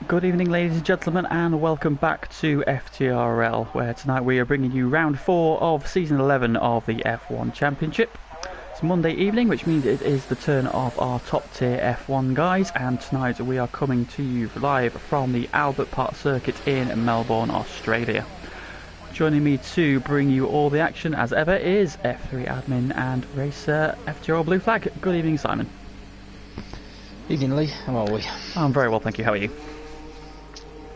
Good evening, ladies and gentlemen, and welcome back to FTRL, where tonight we are bringing you round 4 of season 11 of the F1 Championship. It's Monday evening, which means it is the turn of our top tier F1 guys, and tonight we are coming to you live from the Albert Park circuit in Melbourne, Australia. Joining me to bring you all the action, as ever, is F3 admin and racer FTRL Blue Flag. Good evening, Simon. Evening, Lee. How are we? I'm very well, thank you. How are you?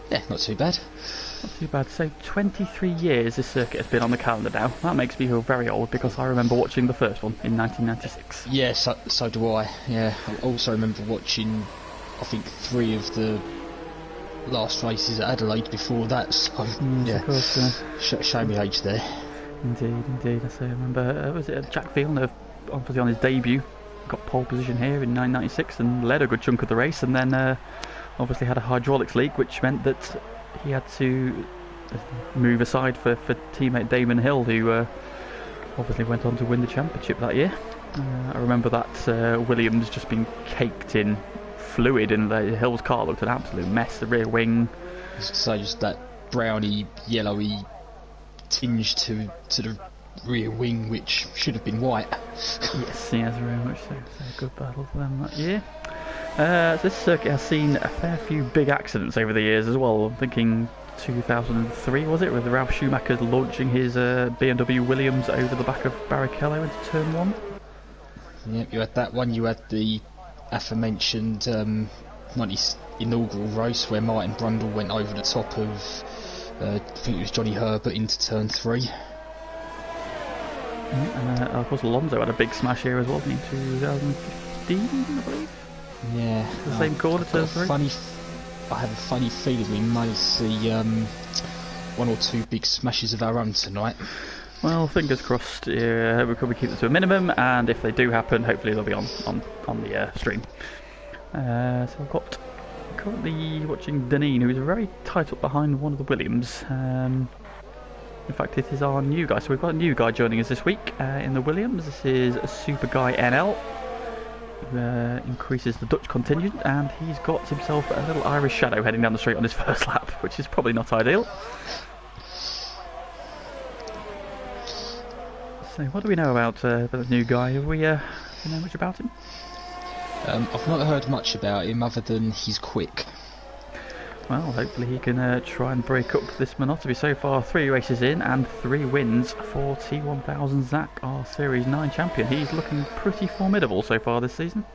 Yeah, not too bad. Not too bad. So 23 years this circuit has been on the calendar now. That makes me feel very old because I remember watching the first one in 1996. Yeah, so do I. Yeah, I also remember watching, I think, 3 of the last races at Adelaide before that. So Yes, yeah, of course, show me age there. Indeed. I remember. Was it Jack Villeneuve, obviously on his debut, got pole position here in 1996 and led a good chunk of the race, and then obviously had a hydraulics leak, which meant that he had to move aside for teammate Damon Hill, who obviously went on to win the championship that year. I remember that Williams just being caked in fluid, and Hill's car looked an absolute mess. The rear wing, So just that browny, yellowy tinge to the rear wing, which should have been white. yes, very much so. So a good battle for them that year. This circuit has seen a fair few big accidents over the years as well. I'm thinking 2003, was it, with Ralf Schumacher launching his BMW Williams over the back of Barrichello into turn 1? Yep, you had that one. You had the aforementioned 90 inaugural race where Martin Brundle went over the top of, I think it was Johnny Herbert into turn 3. And of course Alonso had a big smash here as well in 2015, I believe. Yeah, The same corner, turn 3. I have a funny feeling we may see 1 or 2 big smashes of our own tonight. Well, fingers crossed. We could keep it to a minimum, and if they do happen, hopefully they'll be on the stream. So I've got currently watching Deneen, who's very tight up behind one of the Williams. In fact, it is our new guy. So we've got a new guy joining us this week in the Williams. This is Super Guy NL. Increases the Dutch contingent, and he's got himself a little Irish shadow heading down the street on his first lap, which is probably not ideal. So what do we know about the new guy? Have we know much about him? I've not heard much about him other than he's quick. Well, hopefully he can try and break up this monotony. So far, 3 races in and 3 wins for T1000 Zach, our Series 9 champion. He's looking pretty formidable so far this season.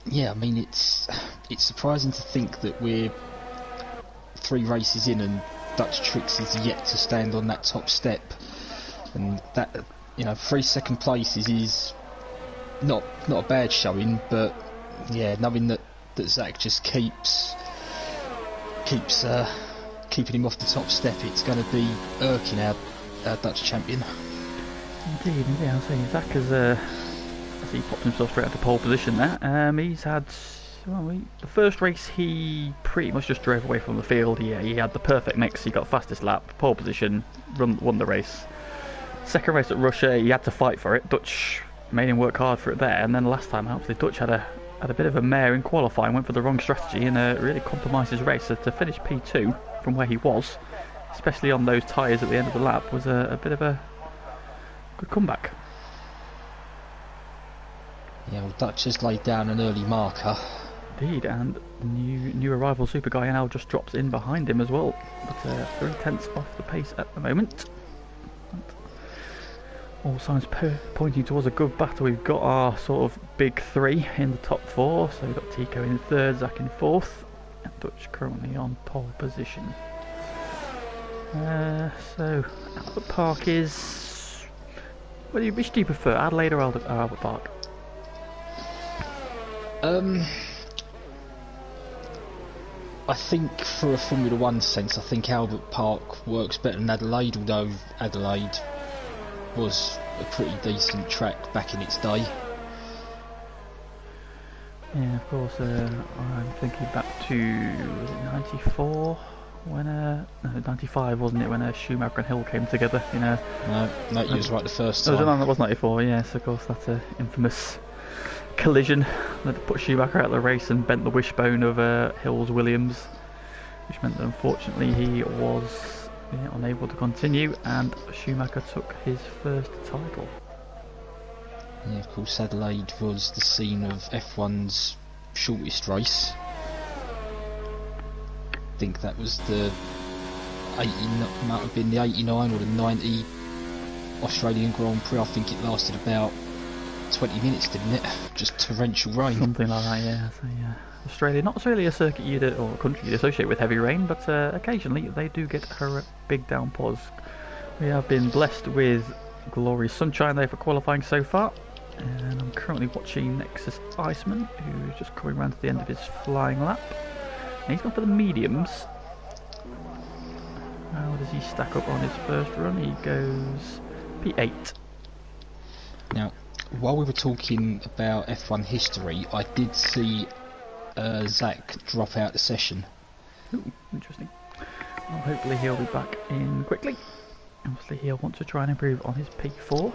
Yeah, I mean, it's surprising to think that we're 3 races in and Dutch Tricks is yet to stand on that top step. And that, 3 second places is not a bad showing, but yeah, knowing that Zach just keeps keeping him off the top step, it's going to be irking our Dutch champion. Indeed. I was saying Zach has he popped himself straight out to pole position there. He's had the first race he pretty much just drove away from the field. He had the perfect mix. He got fastest lap, pole position, won the race. Second race at Russia, he had to fight for it. Dutch made him work hard for it there, and then last time out, the Dutch had a bit of a mare in qualifying, went for the wrong strategy, and really compromised his race. So to finish P2 from where he was, especially on those tyres at the end of the lap, was a bit of a good comeback. Yeah, well, Dutch has laid down an early marker. Indeed, and new arrival Super Guy NL just drops in behind him as well, but 3 tenths off the pace at the moment. All signs pointing towards a good battle. We've got our sort of big 3 in the top 4. So we've got Tico in 3rd, Zach in 4th, and Dutch currently on pole position. So Albert Park is. Which do you prefer, Adelaide or Albert Park? I think for a Formula 1 sense, I think Albert Park works better than Adelaide, although Adelaide was a pretty decent track back in its day. Yeah, of course. I'm thinking back to, was it 94 when no, 95 wasn't it, when Schumacher and Hill came together? No, you was right the first time. That was 94. Yes, of course. That's an infamous collision that put Schumacher out of the race and bent the wishbone of Hill's Williams. which meant that unfortunately he was unable to continue, and Schumacher took his first title. Yeah, of course, Adelaide was the scene of F1's shortest race. I think that was the 80, might have been the 89 or the 90 Australian Grand Prix. I think it lasted about 20 minutes, didn't it? Just torrential rain. Something like that, yeah. So, yeah. Australia, not really a circuit or a country you'd associate with heavy rain, but occasionally they do get big downpours. We have been blessed with glorious sunshine there for qualifying so far, and I'm currently watching Nexus Iceman, who's just coming around to the end of his flying lap. And he's gone for the mediums. How does he stack up on his first run? He goes P8. Now, while we were talking about F1 history, I did see Zach drop out the session. Ooh, interesting. Well, hopefully he'll be back in quickly. Obviously he'll want to try and improve on his P4.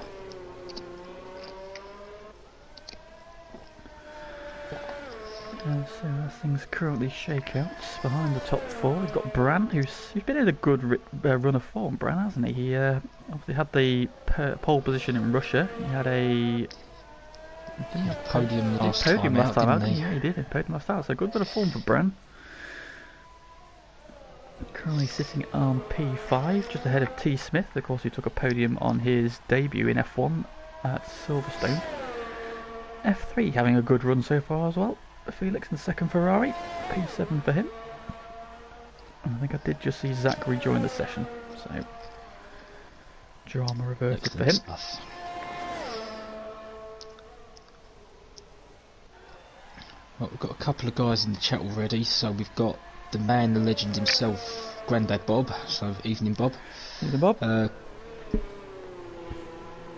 So as things currently shake out behind the top four, we've got Bran, who's been in a good run of form, Bran, hasn't he? He obviously had the pole position in Russia. He had a podium last time out, didn't he? Yeah, he did. A podium last out. So good bit of form for Bran. Currently sitting on P5, just ahead of T. Smith. Of course, he took a podium on his debut in F1 at Silverstone. F3 having a good run so far as well. Felix in the second Ferrari, P7 for him. And I think I did just see Zach rejoin the session, so drama reverted for him. Stuff. Well, we've got a couple of guys in the chat already, so we've got the man, the legend himself, Grandad Bob, so evening Bob. Evening Bob.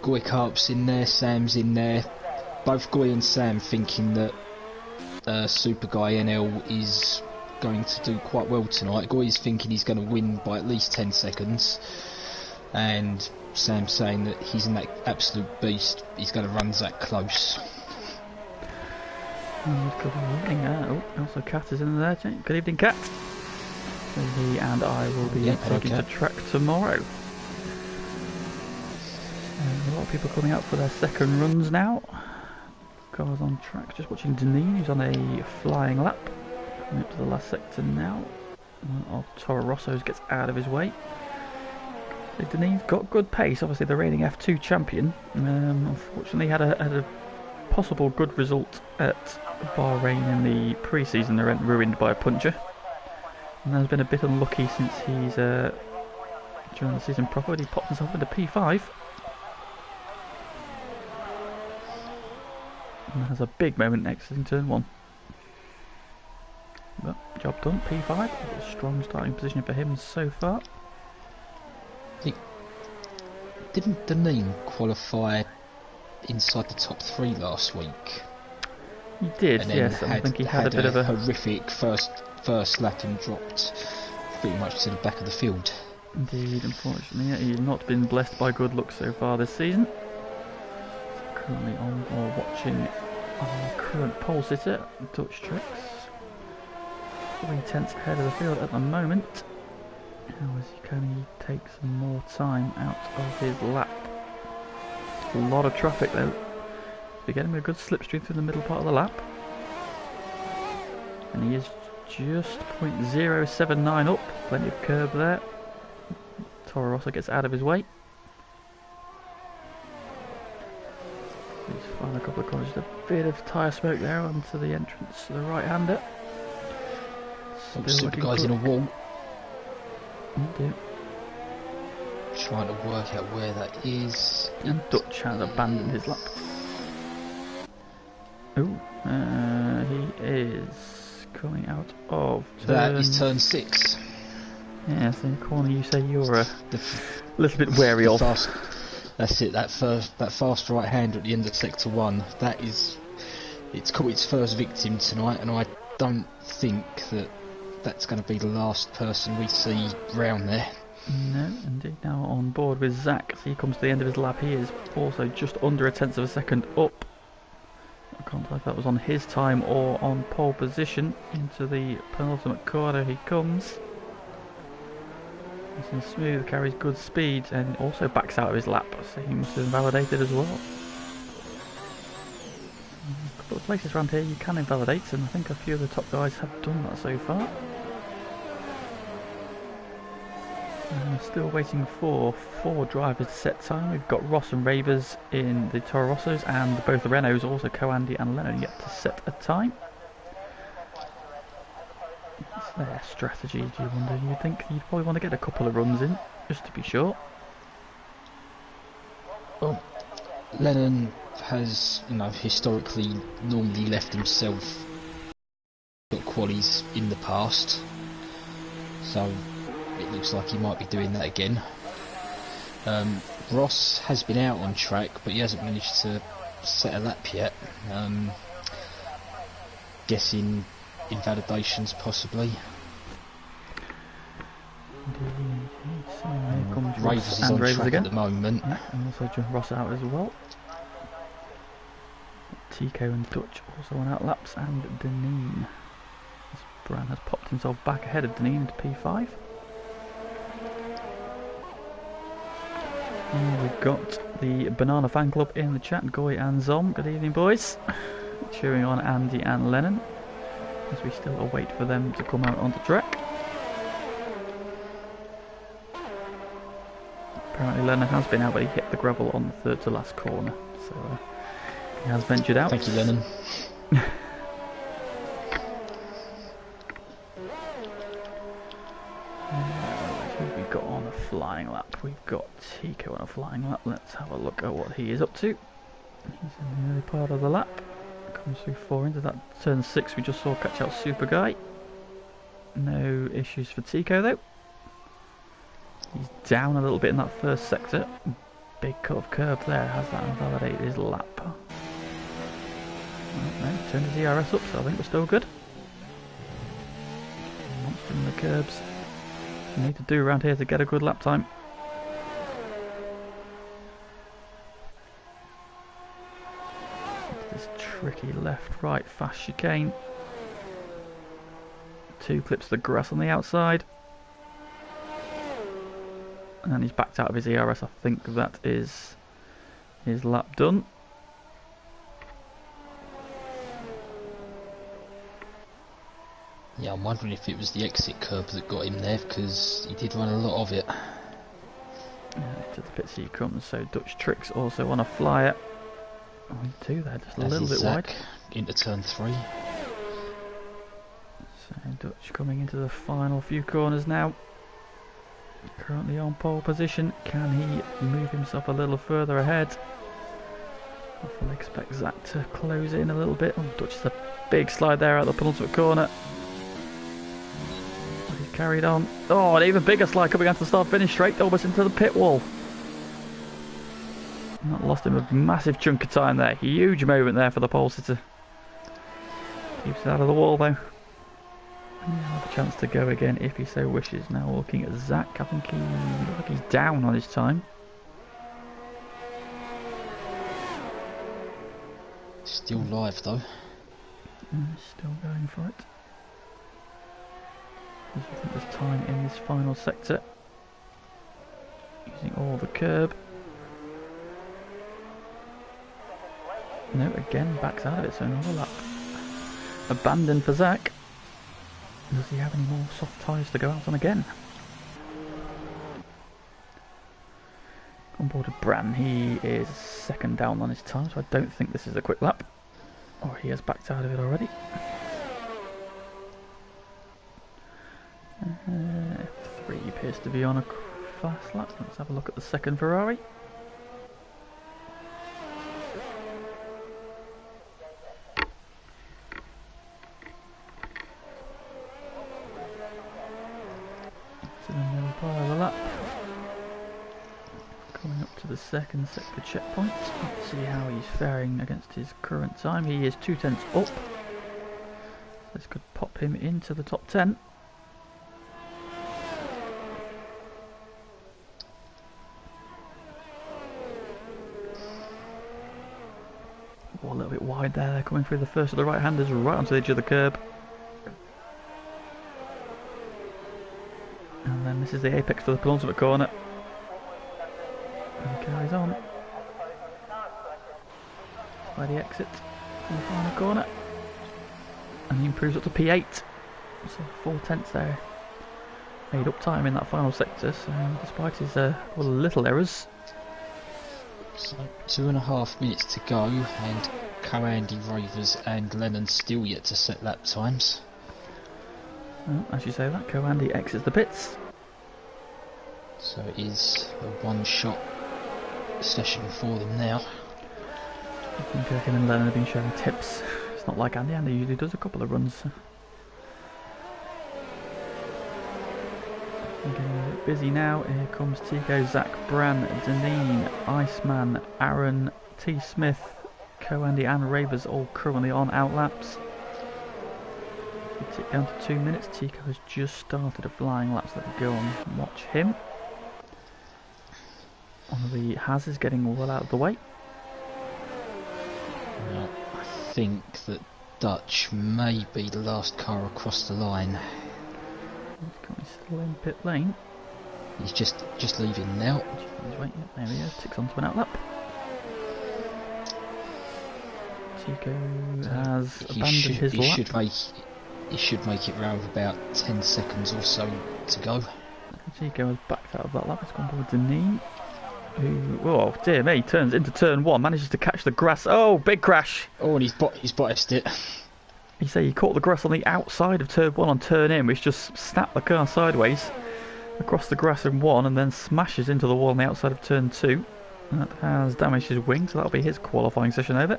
Goy Carp's in there, Sam's in there. Both Goy and Sam thinking that Super Guy NL is going to do quite well tonight. Goy is thinking he's going to win by at least 10 seconds, and Sam's saying that he's an absolute beast. He's going to run Zach close. Good evening. Also Kat is in there. Good evening, Kat. So he and I will be taking to track tomorrow. A lot of people coming out for their second runs now. Cars on track. Just watching Deneen, who's on a flying lap. Coming up to the last sector now. One of Toro Rosso's gets out of his way. So Deneen's got good pace. Obviously the reigning F2 champion. Unfortunately had a possible good result at Bahrain in the pre-season. They went ruined by a puncher. And has been a bit unlucky since he's during the season proper. He popped himself into P5. And has a big moment next in turn 1. But job done, P5. A strong starting position for him so far. Didn't Deneen qualify inside the top 3 last week? He did, yes. I think he had a bit of a horrific first lap and dropped pretty much to the back of the field. Indeed, unfortunately, he's not been blessed by good luck so far this season. Currently on or watching our current pole sitter, Dutch Tricks. 3/10 ahead of the field at the moment. How can he take some more time out of his lap? A lot of traffic though. We're getting a good slipstream through the middle part of the lap. And he is just 0.079 up. Plenty of curb there. Toro Rosso gets out of his way. He's found a couple of corners. Just a bit of tyre smoke there onto the entrance to the right-hander. Super Guy's in a wall. Indeed. Trying to work out where that is. And Dutch has abandoned his lap. Ooh, he is coming out of turn... That is turn 6. Yeah, so in the corner you say you're a little bit wary of. That's it, that fast right hander at the end of sector 1. It's caught its first victim tonight, and I don't think that's going to be the last person we see round there. No, indeed. Now on board with Zach, as he comes to the end of his lap, he is also just under a tenth of a second up. I can't tell if that was on his time or on pole position. Into the penultimate corner he comes. Nice and smooth, carries good speed, and also backs out of his lap, so he must have invalidated as well. A couple of places around here you can invalidate, and I think a few of the top guys have done that so far. And we're still waiting for 4 drivers to set time. We've got Ross and Ravers in the Toro Rossos, and both the Renaults, also Co-Andy and Lennon, yet to set a time. What's their strategy, do you wonder? You'd think you'd probably want to get a couple of runs in, just to be sure. Well, Lennon has, historically normally left himself got qualies in the past, so it looks like he might be doing that again. Ross has been out on track, but he hasn't managed to set a lap yet. Guessing invalidations possibly. So here comes Ravers is on track again at the moment. Yeah, and also John Ross out as well. Tico and Dutch also on out laps, and Deneen. Bran has popped himself back ahead of Deneen into P5. And we've got the Banana Fan Club in the chat, Goy and Zom. Good evening, boys. Cheering on Andy and Lennon as we still await for them to come out onto track. Apparently Lennon has been out, but he hit the gravel on the third to last corner, so he has ventured out. Thank you, Lennon. Who have we got on a flying lap? We've got Tico on a flying lap. Let's have a look at what he is up to. He's in the early part of the lap. Comes through 4 into that turn 6 we just saw catch out Super Guy. No issues for Tico though. He's down a little bit in that first sector. Big cut of curb there. Has that invalidated his lap? Oh, no, turned his ERS up, so I think we're still good. Monster in the curbs. You need to do around here to get a good lap time. This tricky left-right fast chicane. 2 clips of the grass on the outside. And he's backed out of his ERS. I think that is his lap done. Yeah, I'm wondering if it was the exit curb that got him there, because he did run a lot of it. To the pits he comes, so Dutch Tricks also on a flyer. Only 2 there, just a little bit wide. Into turn 3. So Dutch coming into the final few corners now. Currently on pole position. Can he move himself a little further ahead? I fully expect Zach to close in a little bit. Oh, Dutch is a big slide there out the penultimate corner. He's carried on. Oh, an even bigger slide coming onto the start-finish straight, almost into the pit wall. That lost him a massive chunk of time there. Huge moment there for the pole sitter. Keeps it out of the wall though. He'll have a chance to go again if he so wishes. Now looking at Zach, I think he's down on his time. Still live though. Still going for it. I think there's time in this final sector. Using all the curb. No, again backs out of it, so another lap. Abandoned for Zach. Does he have any more soft tyres to go out on again? On board with Bran, he is second down on his time, so I don't think this is a quick lap. Or he has backed out of it already. F3 appears to be on a fast lap. Let's have a look at the second Ferrari. To the middle part of the lap. Coming up to the second sector checkpoint. Let's see how he's faring against his current time. He is 2/10 up. This could pop him into the top 10. Oh, a little bit wide there. They're coming through the first of the right-handers right onto the edge of the curb. And then And this is the apex for the penultimate corner. And he carries on. By the exit from the final corner. And he improves up to P8. So 4/10 there. Made up time in that final sector, so despite his little errors. So 2.5 minutes to go, and Co-Andy, Ravers and Lennon still yet to set lap times. Well, as you say that, Co-Andy exits the pits. So it is a one-shot session for them now. I think him and Lennon have been sharing tips. It's not like Andy. Andy usually does a couple of runs. Getting a bit busy now. Here comes Tico, Zach, Bran, Deneen, Iceman, Aaron, T. Smith, Co-Andy and Ravers all currently on outlaps. We tick down to 2 minutes. Tico has just started a flying lap, so let's go on and watch him. One of the Has is getting well out of the way. Well, I think that Dutch may be the last car across the line. He's still in pit lane. He's just leaving now. He's waiting. There he is. Ticks onto an outlap. Tico has abandoned his lap. He should make it round with about 10 seconds or so to go. Tico has backed out of that lap. It's gone forward to Neem. Who, oh dear me, turns into turn 1, manages to catch the grass. Oh, big crash! Oh, and he's biased it. You say he caught the grass on the outside of turn 1 on turn in, which just snapped the car sideways across the grass in 1 and then smashes into the wall on the outside of turn 2. That has damaged his wing, so that'll be his qualifying session over.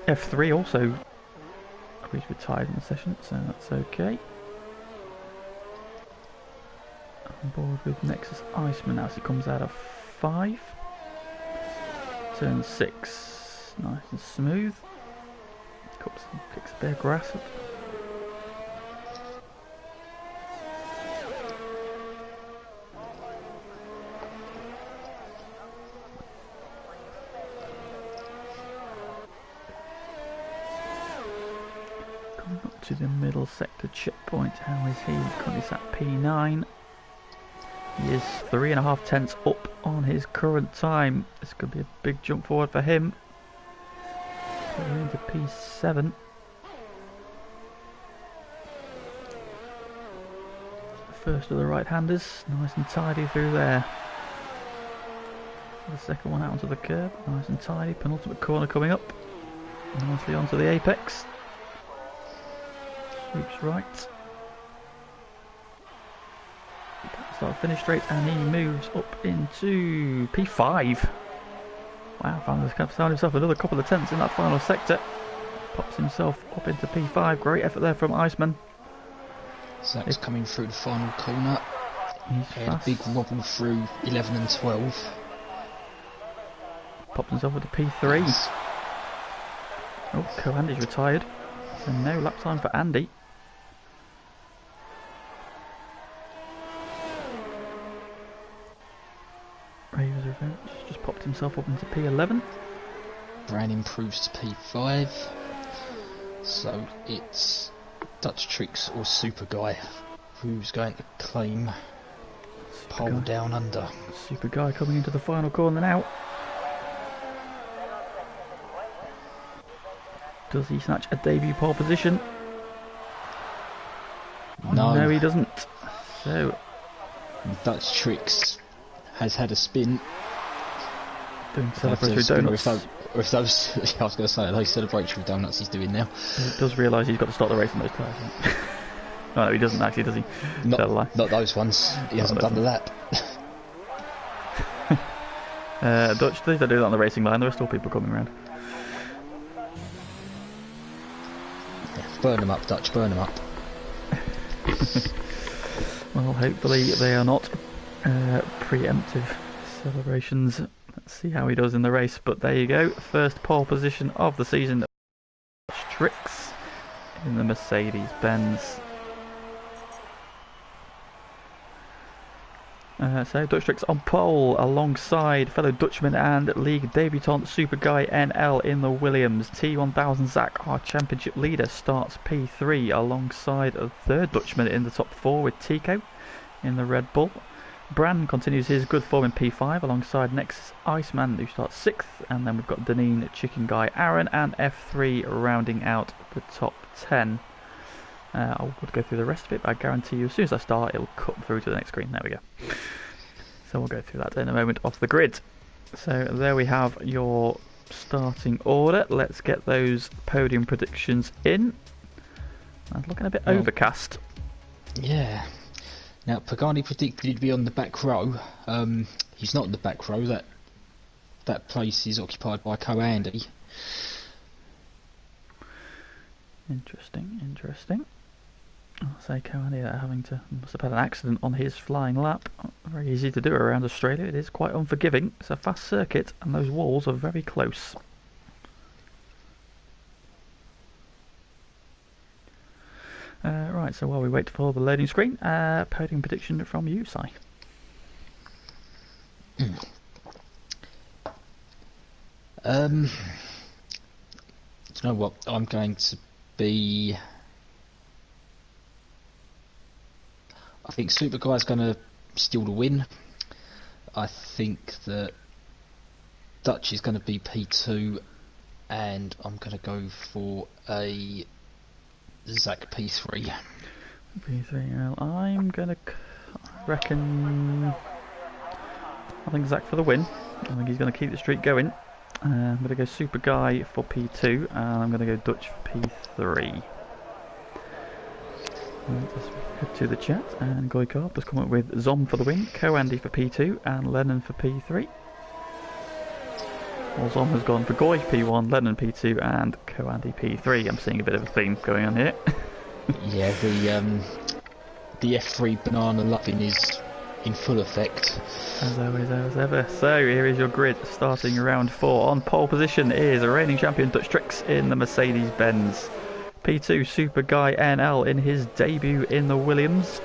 F3 also agreed to be tied in the session, so that's okay. On board with Nexus Iceman as he comes out of 5. Turn 6, nice and smooth. Kicks a bit of grass up. Coming up to the middle sector checkpoint, how is he? Currently sat P9. He is 3.5 tenths up on his current time. This could be a big jump forward for him. We're into P7. First of the right-handers, nice and tidy through there. The second one out onto the curb, nice and tidy. Penultimate corner coming up. Nicely onto the apex. Sweeps right. Start finish straight, and he moves up into P5. Wow, found himself another couple of tenths in that final sector. Pops himself up into P5. Great effort there from Iceman. Zach's coming through the final corner. He's had a big wobble through 11 and 12. Pops himself into P3. Yes. Oh, Co-Andy's retired. So no lap time for Andy. Ravers Revenge just popped himself up into P11. Bran improves to P5. So it's Dutch Tricks or Super Guy who's going to claim pole down under. Super Guy coming into the final corner now. Does he snatch a debut pole position? No, he doesn't. So Dutch Tricks has had a spin. Doing celebratory donuts. Or if those, I was going to say, those celebratory donuts he's doing now. He does realise he's got to start the race on those tyres. No, he doesn't actually, does he? Not those ones. He hasn't done the lap. Dutch, please don't do that on the racing line. There are still people coming around. Yeah, burn them up, Dutch. Burn them up. Well, hopefully they are not preemptive celebrations. Let's see how he does in the race. But there you go. First pole position of the season. Tricks in the Mercedes-Benz. So Dutch Tricks on pole alongside fellow Dutchman and league debutant Super Guy NL in the Williams. T1000 Zach, our championship leader, starts P3 alongside a third Dutchman in the top 4 with Tico in the Red Bull. Bran continues his good form in P5 alongside Nexus Iceman, who starts 6th, and then we've got Deneen, Chicken Guy, Aaron and F3 rounding out the top 10. I would go through the rest of it, but I guarantee you as soon as I start it'll cut through to the next screen. There we go. So we'll go through that in a moment off the grid. So there we have your starting order. Let's get those podium predictions in. I'm looking a bit overcast. Yeah. Now Pagani predicted he'd be on the back row. He's not in the back row. That place is occupied by Co-Andy. Interesting. I'll say Co-Andy must have had an accident on his flying lap. Very easy to do around Australia. It is quite unforgiving. It's a fast circuit and those walls are very close. Right, so while we wait for the loading screen, podium prediction from you, Si. Do you know what? I'm going to be... I think Super Guy's going to steal the win. I think that Dutch is going to be P2, and I'm going to go for a Zach P3. P3, well, I'm going to reckon... I think Zach for the win. I think he's going to keep the streak going. I'm going to go Super Guy for P2, and I'm going to go Dutch for P3. Just head to the chat, and Goykarp has come up with Zom for the win, Co-Andy for P2, and Lennon for P3. Well, Zom has gone for Goy P1, Lennon P2, and Co-Andy P3. I'm seeing a bit of a theme going on here. Yeah, the F3 banana loving is in full effect. As always, as ever. So here is your grid starting round 4. On pole position is a reigning champion Dutch Tricks in the Mercedes-Benz. P2 Super Guy NL in his debut in the Williams.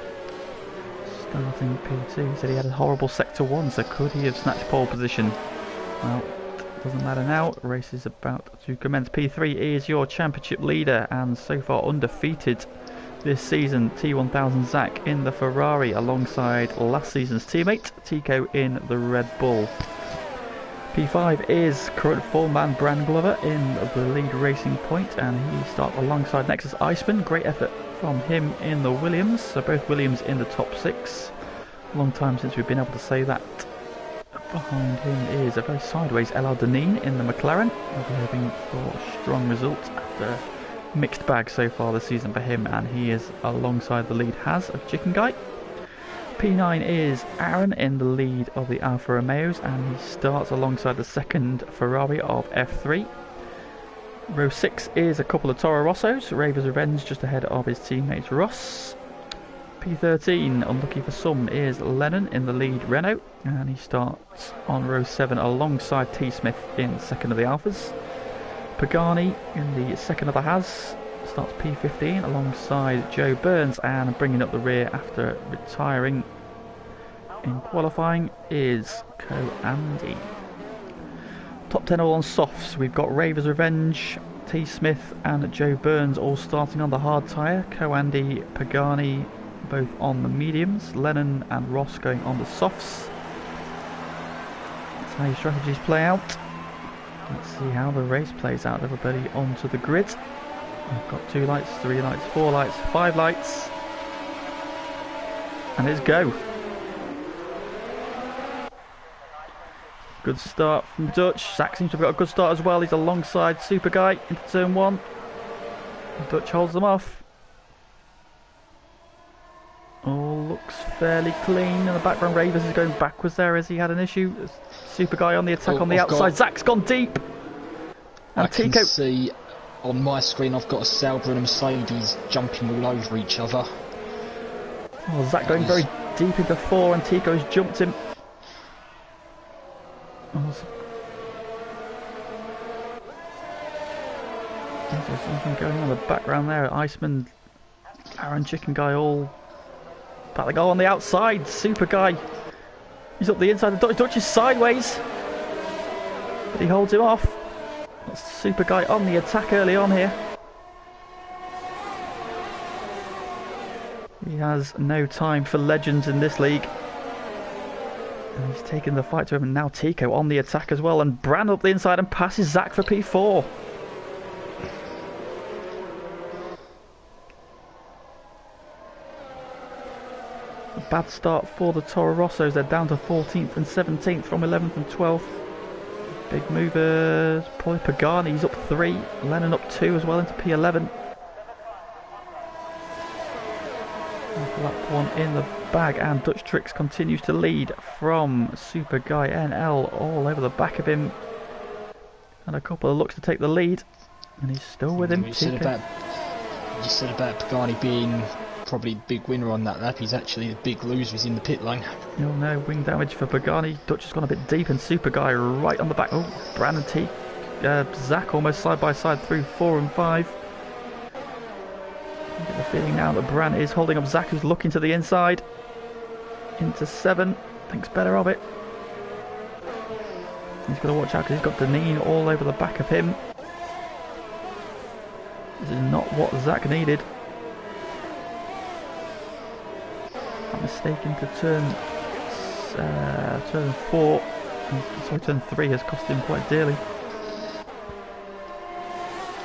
Starting P2, he said he had a horrible sector 1, so could he have snatched pole position? Well, doesn't matter now, race is about to commence. P3 is your championship leader and so far undefeated this season. T1000 Zach in the Ferrari alongside last season's teammate Tico in the Red Bull. P5 is current four-man Bran Glover in the lead racing point, and he starts alongside Nexus Iceman. Great effort from him in the Williams, so both Williams in the top 6. Long time since we've been able to say that. Behind him is a very sideways LR Deneen in the McLaren. We'll be hoping for strong results after mixed bag so far this season for him, and he is alongside the lead Has of Chicken Guy. P9 is Aaron in the lead of the Alfa Romeos, and he starts alongside the second Ferrari of F3. Row 6 is a couple of Toro Rossos, Raver's Revenge just ahead of his teammate Ross. P13, unlucky for some, is Lennon in the lead Renault, and he starts on row 7 alongside T Smith in second of the Alphas. Pagani in the second of the Has starts P15 alongside Joe Burns, and bringing up the rear after retiring in qualifying is Co-Andy. Top 10 all on softs. We've got Raver's Revenge, T Smith and Joe Burns all starting on the hard tyre. Co-Andy, Pagani both on the mediums. Lennon and Ross going on the softs. That's how your strategies play out. Let's see how the race plays out. Everybody onto the grid. We've got 2 lights, 3 lights, 4 lights, 5 lights. And it's go. Good start from Dutch. Zach seems to have got a good start as well. He's alongside Super Guy into turn 1. Dutch holds them off. All looks fairly clean. In the background, Ravers is going backwards there as he had an issue. Super Guy on the attack on the outside. Zach's gone deep. And I Tico can see on my screen I've got a Sauber and a Mercedes jumping all over each other. Oh, Zach going very deep into 4 and Tico's jumped him. Oh, there's something going on in the background there. Iceman, Aaron, Chicken Guy all about to go on the outside. Super Guy He's up the inside. The Dutch is sideways, but he holds him off. That's Super Guy on the attack early on here. He has no time for legends in this league. And he's taking the fight to him. And now Tico on the attack as well. And Brand up the inside and passes Zach for P4. A bad start for the Toro Rossos. They're down to 14th and 17th from 11th and 12th. Big movers. Probably Pagani's up 3. Lennon up 2 as well into P11. Lap 1 in the bag, and Dutch Tricks continues to lead from Super Guy NL all over the back of him. And a couple of looks to take the lead. And he's still with him. You said about Pagani being probably the big winner on that lap. He's actually the big loser. He's in the pit lane. You'll know wing damage for Pagani. Dutch has gone a bit deep, and Super Guy right on the back. Oh, Brandon T. Zach almost side by side through 4 and 5. I get the feeling now that Brand is holding up Zach, who's looking to the inside. Into 7. Thinks better of it. He's got to watch out because he's got Deneen all over the back of him. This is not what Zach needed. That mistake into turn 4. Sorry, turn 3 has cost him quite dearly.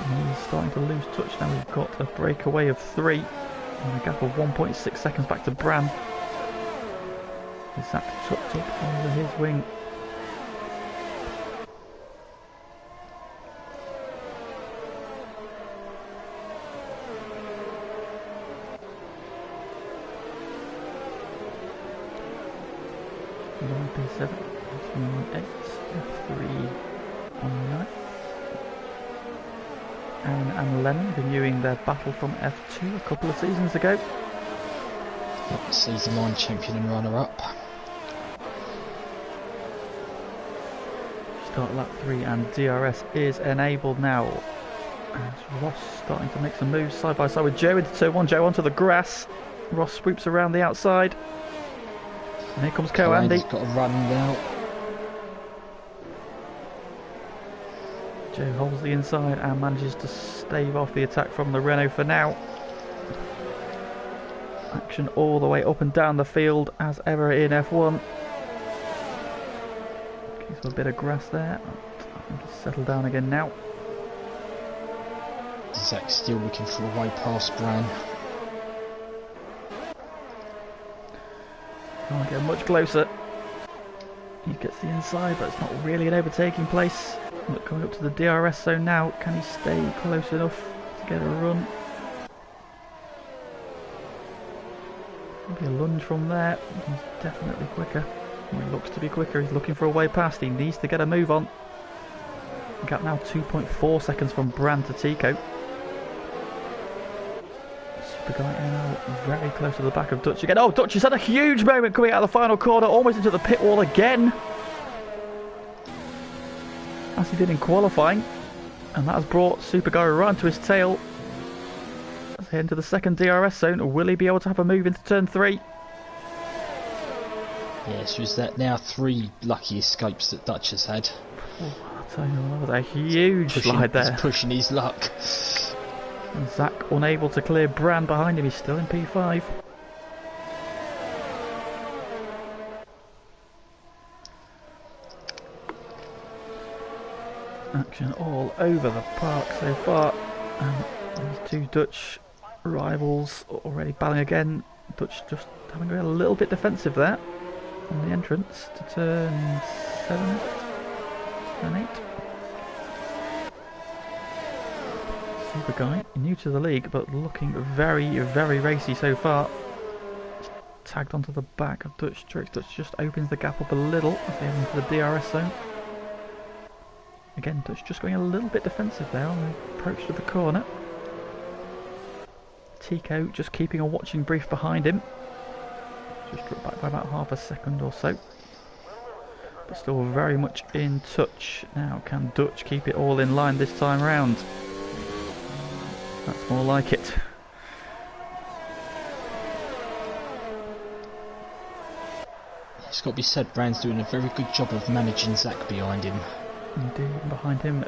And he's starting to lose touch now. We've got a breakaway of 3 and a gap of 1.6 seconds back to Bram. Zach tucked up over his wing. P7, F8, F3 on 9. Aaron and Lennon renewing their battle from F2 a couple of seasons ago. Yep, season 1 champion and runner-up. Start lap 3 and DRS is enabled now. As Ross starting to make some moves side by side with Joe into turn 1. Joe onto the grass. Ross swoops around the outside. And here comes Co-Andy. He's got a run now. Joe holds the inside and manages to stave off the attack from the Renault for now. Action all the way up and down the field as ever in F1. Okay, so a bit of grass there. I think it's settled down again now. Zach still looking for a way past Bran. Can't get much closer. He gets the inside, but it's not really an overtaking place. Look, coming up to the DRS zone now. Can he stay close enough to get a run? Maybe a lunge from there. He's definitely quicker. He looks to be quicker. He's looking for a way past. He needs to get a move on. Gap now 2.4 seconds from Brand to Tico. Super Guy now very close to the back of Dutch again. Oh, Dutch has had a huge moment coming out of the final corner, almost into the pit wall again, as he did in qualifying, and that has brought Super Guy right to his tail. As they head into the second DRS zone, will he be able to have a move into turn 3? Yes, was that now 3 lucky escapes that Dutch has had. Oh, I'll tell you what, that was a huge slide there. He's pushing his luck. And Zach unable to clear Brand behind him. He's still in P5. Action all over the park so far. And these two Dutch rivals already battling again. Dutch just having to be a little bit defensive there on the entrance to turn 7, turn 8. Super Guy, new to the league, but looking very, very racy so far. Tagged onto the back of Dutch Tricks. Dutch just opens the gap up a little as they head into the DRS zone. Again, Dutch just going a little bit defensive there on the approach to the corner. Tico just keeping a watching brief behind him. Just dropped back by about half a second or so. But still very much in touch. Now, can Dutch keep it all in line this time round? That's more like it. He's got to be said, Brand's doing a very good job of managing Zach behind him. Indeed, behind him,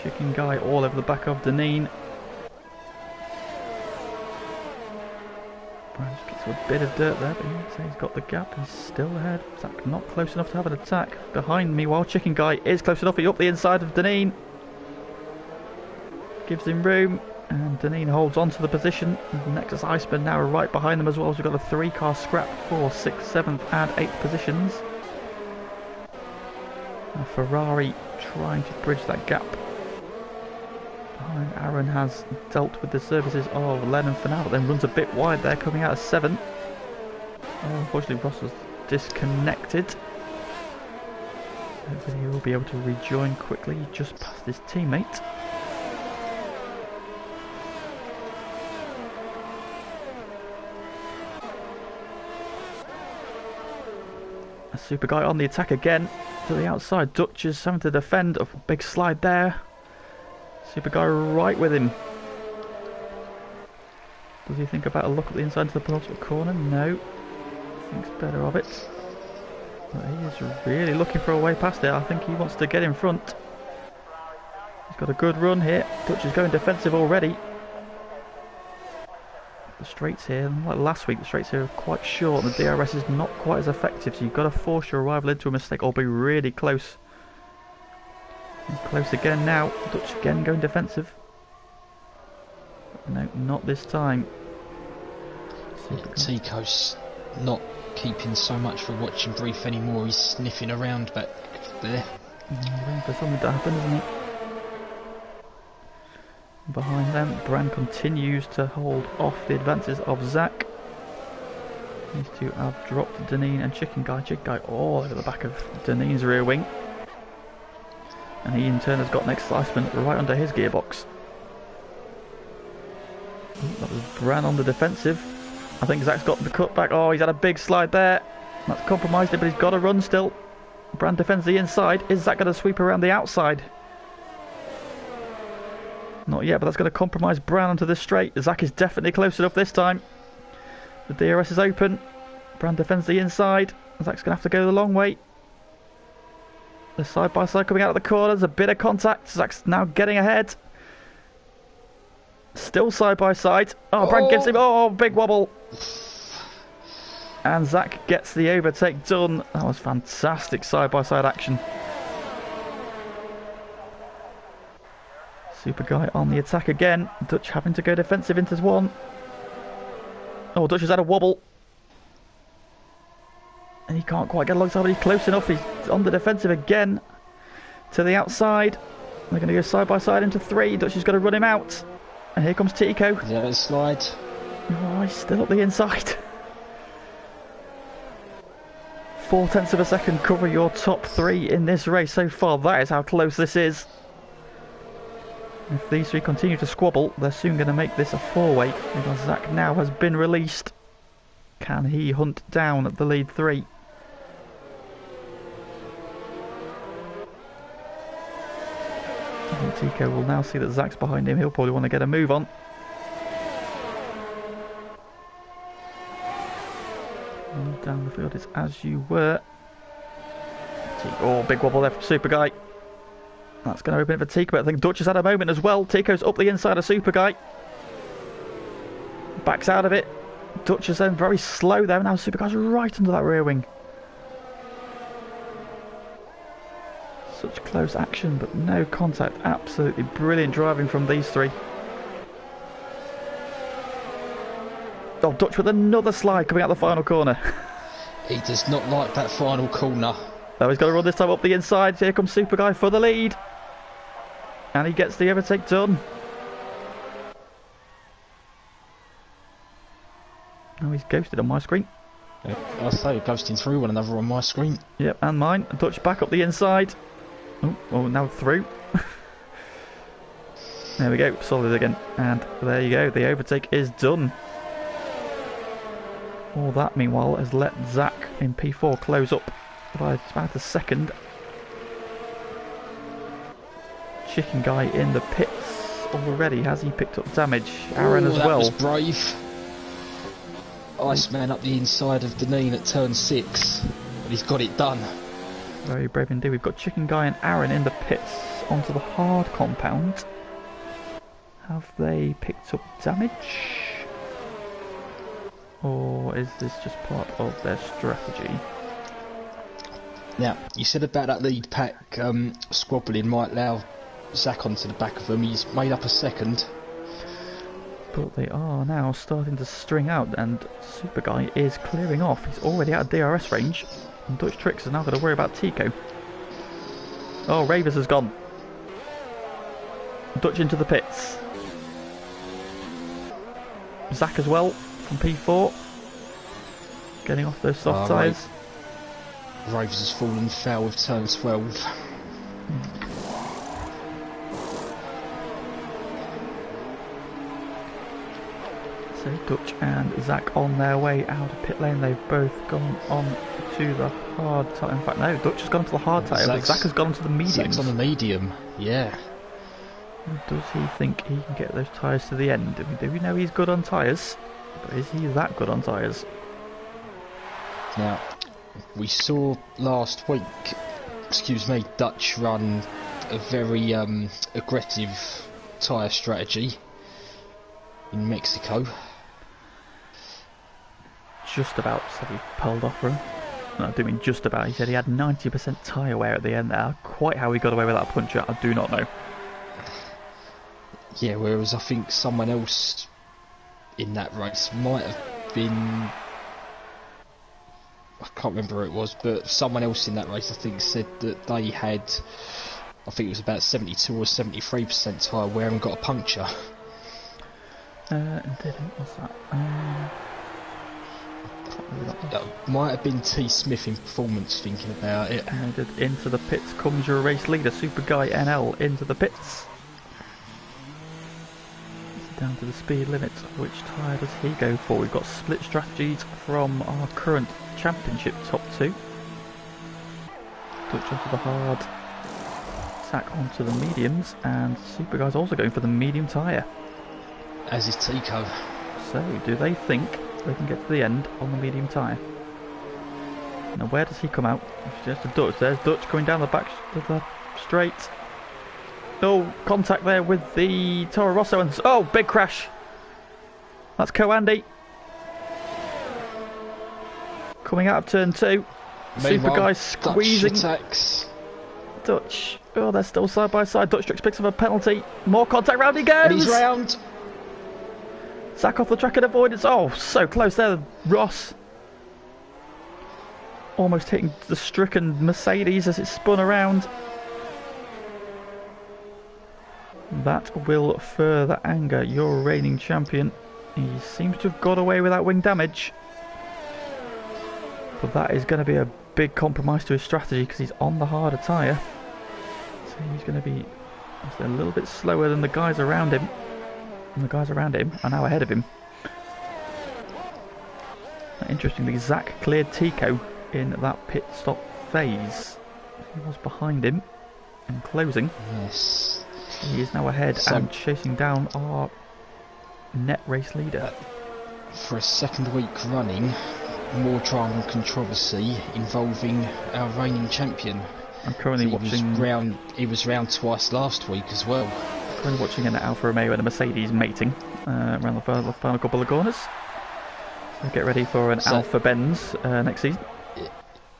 Chicken Guy all over the back of Deneen. Brand just gets a bit of dirt there, but he's got the gap. He's still ahead. Zach not close enough to have an attack. Behind me, while Chicken Guy is close enough. He up the inside of Deneen. Gives him room. And Deneen holds on to the position. The Nexus Iceman now are right behind them as well. So we've got a 3-car scrap for 6th, 7th and 8th positions. And Ferrari trying to bridge that gap. Behind Aaron has dealt with the services of Lennon for now, but then runs a bit wide there, coming out of 7th. Oh, unfortunately Ross was disconnected. Hopefully he will be able to rejoin quickly, just past his teammate. A Super Guy on the attack again to the outside. Dutch is having to defend. A big slide there. Super Guy right with him. Does he think about a look at the inside to the penultimate corner? No. Thinks better of it. But he is really looking for a way past it. I think he wants to get in front. He's got a good run here. Dutch is going defensive already. The straights here, like last week, the straights here are quite short and the DRS is not quite as effective, so you've got to force your arrival into a mistake or be really close. He's close again now. Dutch again going defensive. No, not this time. Tico's not keeping so much for watching brief anymore. He's sniffing around back there. Waiting for something to happen, isn't he? Behind them, Brand continues to hold off the advances of Zach. These two have dropped Deneen and Chicken Guy. Chicken Guy all over the back of Deneen's rear wing. And he in turn has got next Sliceman right under his gearbox. That was Brand on the defensive. I think Zach's got the cutback. Oh, he's had a big slide there. That's compromised it, but he's got to run still. Brand defends the inside. Is Zach going to sweep around the outside? Not yet, but that's going to compromise Brand onto this straight. Zach is definitely close enough this time. The DRS is open. Brand defends the inside. Zach's going to have to go the long way. The side by side coming out of the corners. A bit of contact. Zach's now getting ahead. Still side by side. Oh, Brand gives him. Oh, big wobble. And Zach gets the overtake done. That was fantastic side by side action. Super Guy on the attack again. Dutch having to go defensive into one. Oh, Dutch has had a wobble. And he can't quite get alongside, but he's close enough. He's on the defensive again. To the outside. They're going to go side by side into 3. Dutch has got to run him out. And here comes Tico. Yeah, slide. Oh, he's still up the inside. 0.4 of a second cover your top 3 in this race so far. That is how close this is. If these 3 continue to squabble, they're soon going to make this a 4-way, because Zach now has been released. Can he hunt down the lead 3? I think Tico will now see that Zach's behind him. He'll probably want to get a move on. And down the field is As You Were. Oh, big wobble there from Super Guy. That's going to open it for Tico, but I think Dutch has had a moment as well. Tico's up the inside of Super Guy. Backs out of it. Dutch is then very slow there. Now Super Guy's right under that rear wing. Such close action, but no contact. Absolutely brilliant driving from these 3. Oh, Dutch with another slide coming out the final corner. He does not like that final corner. Oh, he's got to run this time up the inside. Here comes Super Guy for the lead. And he gets the overtake done. Now he's ghosted on my screen. I say ghosting through one another on my screen. Yep, and mine. Dutch back up the inside. Oh, now through. There we go, solid again. And there you go, the overtake is done. All that, meanwhile, has let Zach in P4 close up by about a second. Chicken Guy in the pits already. Has he picked up damage? Aaron as well. That was brave. Iceman up the inside of Deneen at turn 6. and he's got it done. Very brave indeed. We've got Chicken Guy and Aaron in the pits onto the hard compound. Have they picked up damage? Or is this just part of their strategy? Now, you said about that lead pack squabbling might allow Zach onto the back of them. He's made up a second. But they are now starting to string out, and Super Guy is clearing off. He's already out of DRS range, and Dutch Tricks is now going to worry about Tico. Oh, Ravers has gone. Dutch into the pits. Zach as well from P4. Getting off those soft tyres. Ravers has fallen foul with turn 12. So Dutch and Zach on their way out of pit lane. They've both gone on to the hard tyre. In fact, no, Dutch has gone to the hard tyre, but Zach has gone to the medium. Zach's on the medium, yeah. Does he think he can get those tyres to the end? Do we know he's good on tyres? But is he that good on tyres? Now, we saw last week, Dutch run a very aggressive tyre strategy in Mexico. Just about said he pulled off for him. No, I do mean just about. He said he had 90% tyre wear at the end there. Quite how he got away with that puncher, I do not know. Yeah, whereas I think someone else in that race might have been... I can't remember who it was, but someone else in that race I think said that they had, I think it was about 72 or 73% tyre wear and got a puncture. Didn't, what's that? Might have been T. Smith in performance thinking about it. And into the pits comes your race leader, Super Guy NL, into the pits. Down to the speed limit. Which tyre does he go for? We've got split strategies from our current championship top two. Dutch onto the hard, Zach onto the mediums, and Super Guy's also going for the medium tyre. As is Tico. So, do they think they can get to the end on the medium tyre? Now, where does he come out? Just a Dutch. There's Dutch coming down the back of the straight. Oh, contact there with the Toro Rosso, and oh, big crash. That's Co-Andy. Coming out of turn 2. Super Guy squeezing. Dutch. Oh, they're still side by side. Dutch Tricks picks up a penalty. More contact, round he goes. And he's round. Zach off the track and avoidance. Oh, so close there, Ross. Almost hitting the stricken Mercedes as it spun around. That will further anger your reigning champion. He seems to have got away without wing damage. But that is going to be a big compromise to his strategy because he's on the harder tyre. So he's going to be a little bit slower than the guys around him. And the guys around him are now ahead of him. Interestingly, Zach cleared Tico in that pit stop phase. He was behind him in closing. Yes. He is now ahead and chasing down our net race leader. For a second week running, more drama and controversy involving our reigning champion. I'm currently watching... He was round twice last week as well. I'm currently watching an Alfa Romeo and a Mercedes mating around the final couple of corners. So get ready for an Alfa Benz next season.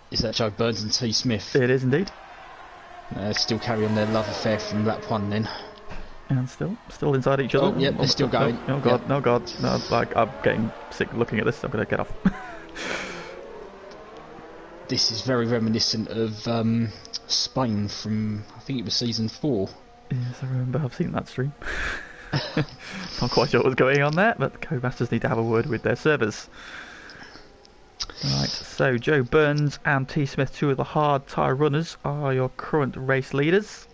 Is that Joe Burns and T. Smith? It is indeed. Still carry on their love affair from lap 1 then. And still inside each other. Oh, yep, they're still going. Oh god, yep. No god. No, like, I'm getting sick looking at this, I'm going to get off. This is very reminiscent of Spain from, I think it was season 4. Yes, I remember, I've seen that stream. Not quite sure what was going on there, but the co-masters need to have a word with their servers. Right, so Joe Burns and T. Smith, two of the hard tyre runners, are your current race leaders.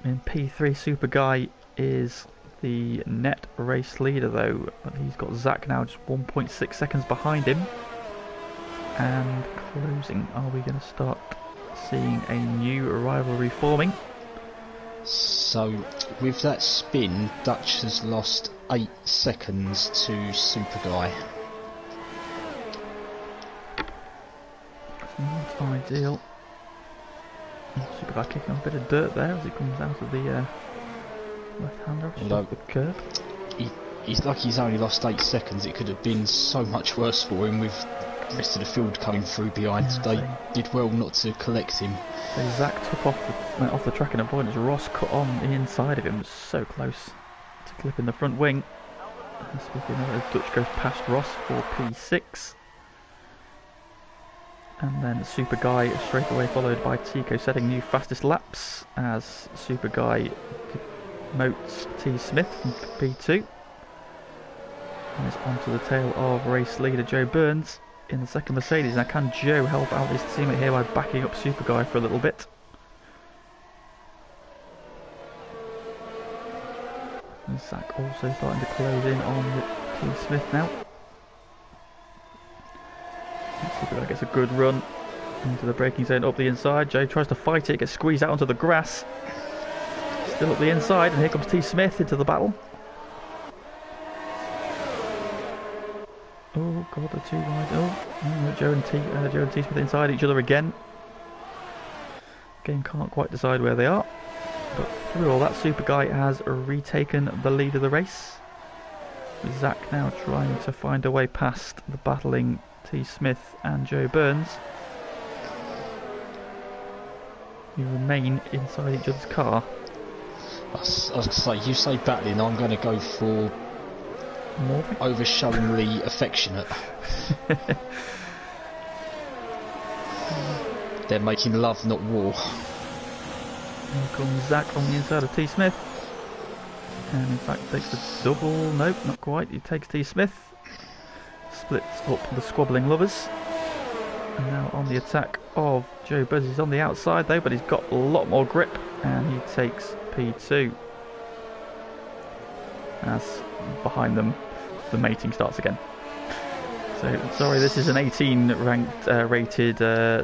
In P3, Super Guy is the net race leader though, but he's got Zach now just 1.6 seconds behind him. And closing, are we going to start seeing a new rivalry forming? So, with that spin, Dutch has lost 8 seconds to Super Guy. Not ideal. Super guy kicking up a bit of dirt there as he comes out of the left-hander off the curb. He's lucky he's only lost 8 seconds. It could have been so much worse for him with the rest of the field coming through behind. They did well not to collect him. So Zach took off the track in avoidance. Ross cut on the inside of him, so close to clipping the front wing. Speaking of it, Dutch goes past Ross for P6. And then Super Guy straight away followed by Tico setting new fastest laps as Super Guy demotes T Smith from P2. And is onto the tail of race leader Joe Burns in the second Mercedes. Now can Joe help out his teammate here by backing up Super Guy for a little bit? And Zach also starting to close in on T Smith now. Super Guy gets a good run into the braking zone up the inside. Joe tries to fight it, gets squeezed out onto the grass. Still up the inside, and here comes T Smith into the battle. Oh god, they're too wide. Oh, Joe and T Smith inside each other again. Game can't quite decide where they are. But through all that, Super Guy has retaken the lead of the race. With Zach now trying to find a way past the battling T Smith and Joe Burns, who remain inside each other's car. I was going to say, you say battling, I'm going to go for overshowingly affectionate. They're making love, not war. Here comes Zach on the inside of T Smith. And in fact takes the double, nope, not quite, he takes T Smith. Splits up the squabbling lovers. And now on the attack of Joe Burns. He's on the outside though, but he's got a lot more grip. And he takes P2. As behind them, the mating starts again. So, sorry, this is an 18 ranked rated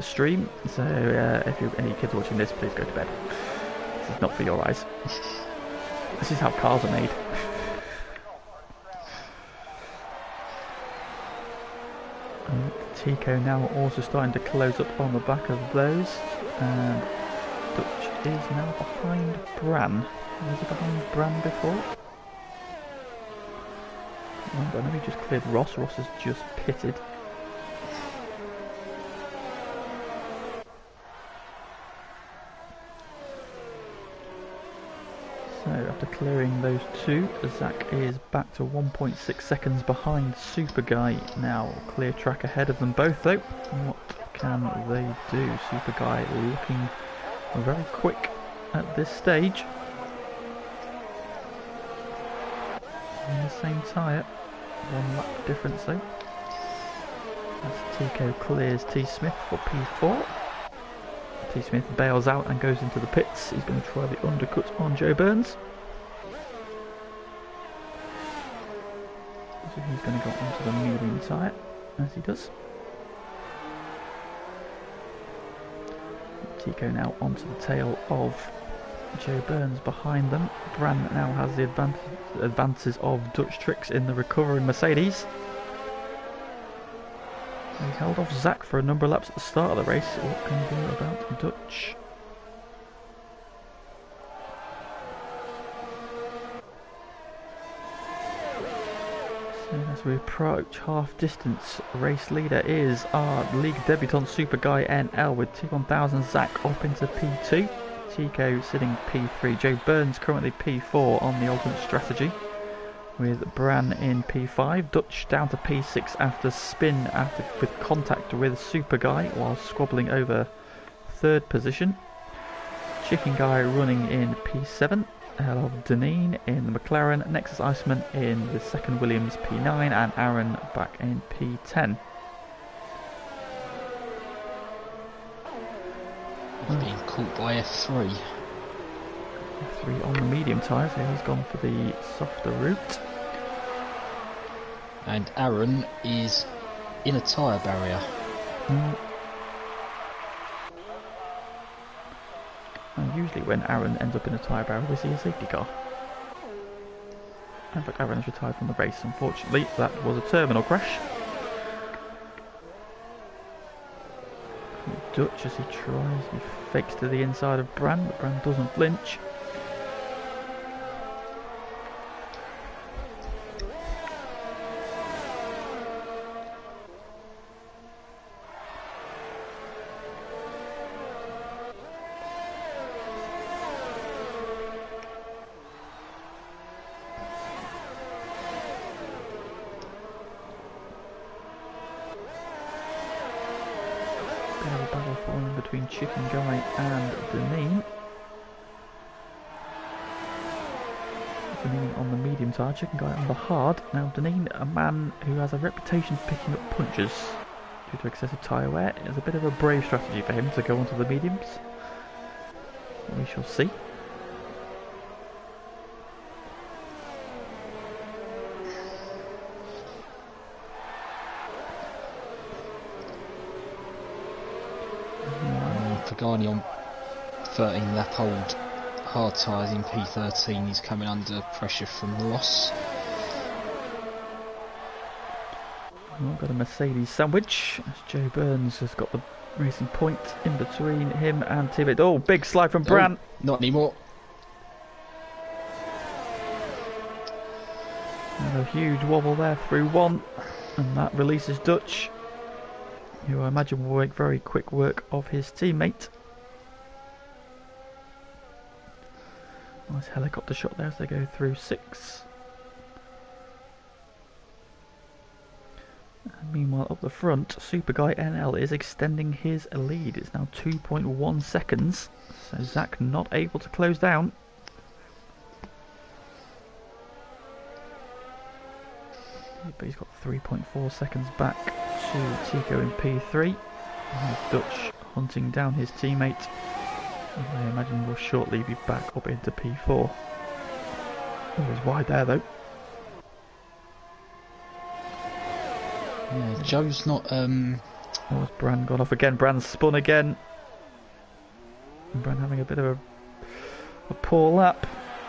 stream. So, if you any kids watching this, please go to bed. This is not for your eyes. This is how cars are made. And Tico now also starting to close up on the back of those. And Dutch is now behind Bran. Was he behind Bran before? I know he just cleared Ross. Ross has just pitted. So after clearing those two, Zach is back to 1.6 seconds behind Super Guy. Now clear track ahead of them both though. What can they do? Super Guy looking very quick at this stage. On the same tyre. 1 lap difference though. As Tico clears T Smith for P4. T Smith bails out and goes into the pits. He's going to try the undercut on Joe Burns. So he's going to go onto the medium tyre as he does. Tico now onto the tail of Joe Burns behind them. Bran now has the advances of Dutch Tricks in the recovering Mercedes. He held off Zach for a number of laps at the start of the race. What can he do about Dutch? So as we approach half distance, race leader is our league debutant Super Guy NL with T1000 Zach up into P2. Tico sitting P3. Joe Burns currently P4 on the alternate strategy, with Bran in P5. Dutch down to P6 after spin with contact with Super Guy while squabbling over third position. Chicken Guy running in P7. Ahead of Deneen in the McLaren. Nexus Iceman in the second Williams P9, and Aaron back in P10. Being caught by F3. F3 on the medium tyre, so he's gone for the softer route. And Aaron is in a tyre barrier. And usually when Aaron ends up in a tyre barrier, we see a safety car. In fact, Aaron has retired from the race. Unfortunately, that was a terminal crash. Dutch as he tries. He fakes to the inside of Brand, but Brand doesn't flinch. Battle falling between Chicken Guy and Deneen. Deneen on the medium tire, Chicken Guy on the hard. Now Deneen, a man who has a reputation for picking up punches due to excessive tyre wear, is a bit of a brave strategy for him to go onto the mediums. We shall see. Pagani on 13 lap old hard tyres in P13. He's coming under pressure from Ross. We've got a Mercedes sandwich as Joe Burns has got the racing point in between him and Tibet. Oh, big slide from Brandt. Oh, not anymore. And a huge wobble there through one, and that releases Dutch, who I imagine will make very quick work of his teammate. Nice helicopter shot there as they go through 6. And meanwhile up the front, Super Guy NL is extending his lead. It's now 2.1 seconds, so Zach not able to close down. But he's got 3.4 seconds back to Tico in P3. And Dutch hunting down his teammate. And I imagine will shortly be back up into P4. Oh, he's wide there though. Yeah, Joe's not. Oh, has Brand gone off again? Brand spun again. And Brand having a bit of a poor lap.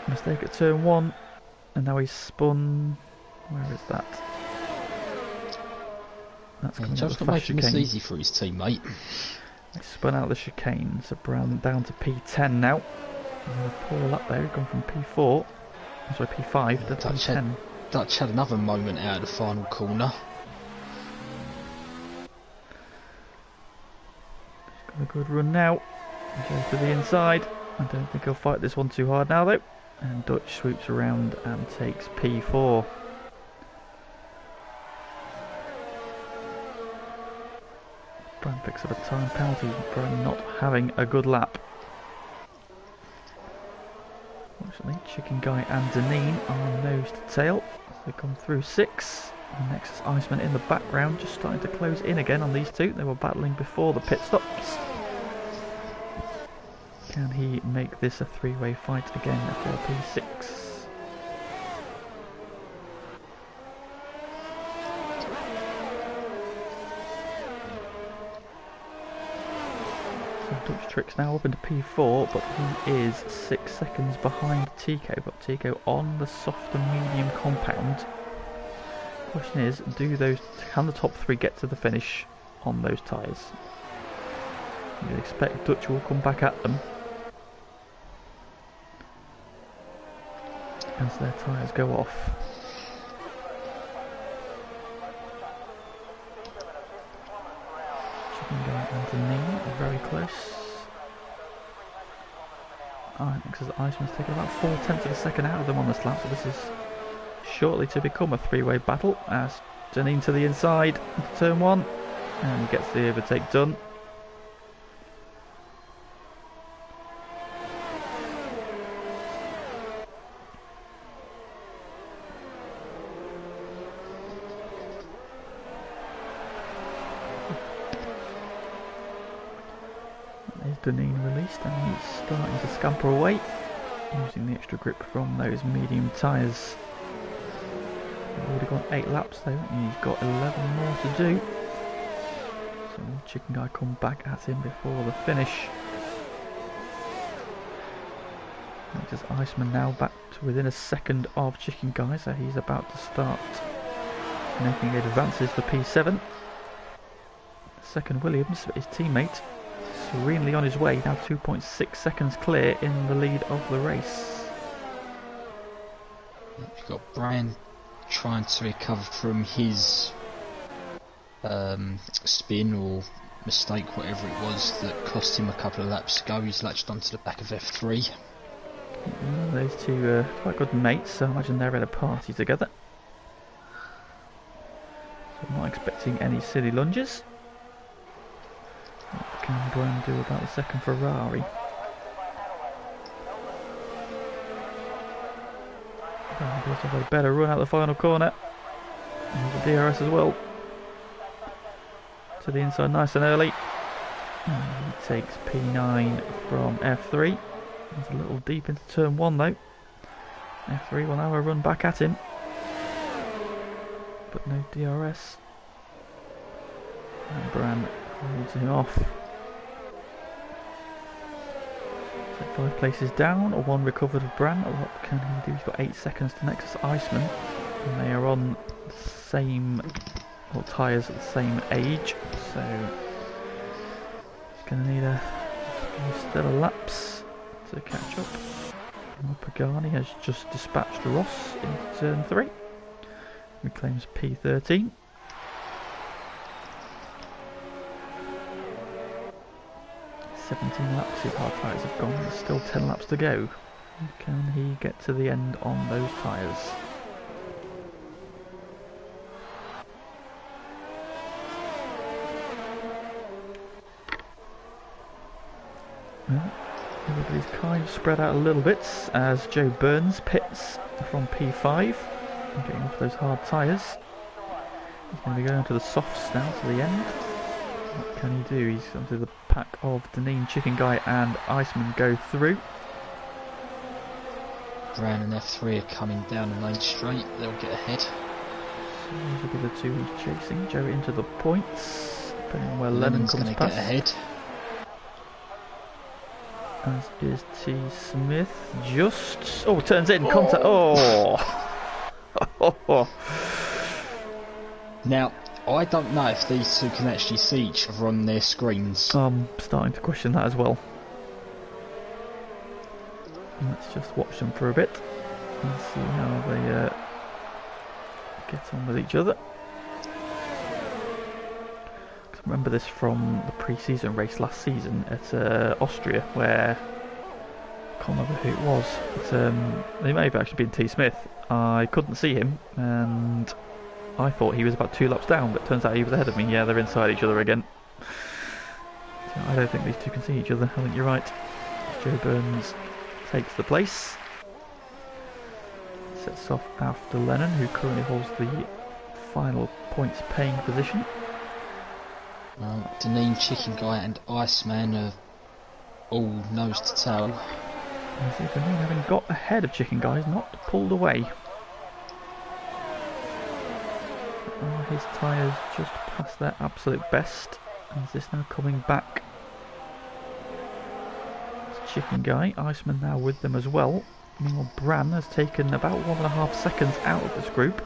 Mistake at turn 1. And now he's spun. Where is that? That's coming Joe's not making this easy for his teammate. He spun out the chicane, so Brown down to P10 now. And a poor lap there, he's gone from P4, sorry P5 to P10. Dutch had another moment out of the final corner. He's got a good run now. He goes to the inside. I don't think he'll fight this one too hard now though. And Dutch swoops around and takes P4. Brand picks up a time penalty. Brand not having a good lap. Fortunately, Chicken Guy and Deneen are nose to tail. They come through 6. And next is Iceman in the background, just starting to close in again on these two. They were battling before the pit stops. Can he make this a 3-way fight again for P6? Dutch Trick's now up into P4, but he is 6 seconds behind Tico. But Tico on the softer medium compound. Question is, can the top 3 get to the finish on those tyres? You'd expect Dutch will come back at them as their tyres go off. Chicken Guy and Deneen are very close. I think the Iceman's taken about 4/10 of a second out of them on this lap, so this is shortly to become a 3-way battle as Deneen to the inside into turn 1 and gets the overtake done. Deneen released and he's starting to scamper away using the extra grip from those medium tyres. He's already gone 8 laps though and he's got 11 more to do, so Chicken Guy come back at him before the finish. Just Iceman now back to within a second of Chicken Guy, so he's about to start making advances for P7. Second Williams, but his teammate serenely on his way, now 2.6 seconds clear in the lead of the race. You've got Brian trying to recover from his spin or mistake, whatever it was, that cost him a couple of laps ago. He's latched onto the back of F3. Those two quite good mates, so I imagine they're at a party together. So I'm not expecting any silly lunges. What can Brian do about the second Ferrari? Brian does have a better run out the final corner. And the DRS as well. To the inside nice and early. And he takes P9 from F3. He's a little deep into turn 1 though. F3 will now have a run back at him. But no DRS. And Bran holds him off. So 5 places down, or 1 recovered of Bran. What can he do? He's got 8 seconds to Nexus Iceman. And they are on the same, well, tyres at the same age. So he's going to need a still a laps to catch up. Pagani has just dispatched Ross into turn 3. Reclaims P13. Laps, his hard tyres have gone. There's still 10 laps to go. Can he get to the end on those tyres? Well, everybody's kind of spread out a little bit as Joe Burns pits from P5 and getting off those hard tyres. He's going to be going to the softs now to the end. What can he do? He's going to the pack of Deneen, Chicken Guy and Iceman go through. Brown and F3 are coming down the main straight. They'll get ahead. So these will be the two he's chasing. Joe into the points, depending on where Lennon comes past. Get ahead. As is T. Smith. Just... oh, turns in. Contact. Oh! Now, I don't know if these two can actually see each other on their screens. I'm starting to question that as well. Let's just watch them for a bit and see how they get on with each other. I remember this from the pre-season race last season at Austria, where I can't remember who it was. But, it may have actually been T. Smith. I couldn't see him, and I thought he was about 2 laps down, but it turns out he was ahead of me. Yeah, they're inside each other again. So I don't think these two can see each other. I think you're right. Joe Burns takes the place. Sets off after Lennon, who currently holds the final points paying position. Well, Deneen, Chicken Guy and Iceman are all nose to tail. Deneen, having got ahead of Chicken Guy, is not pulled away. His tyres just past their absolute best. And is this now coming back? It's Chicken Guy, Iceman now with them as well. Meanwhile, Bran has taken about 1.5 seconds out of this group.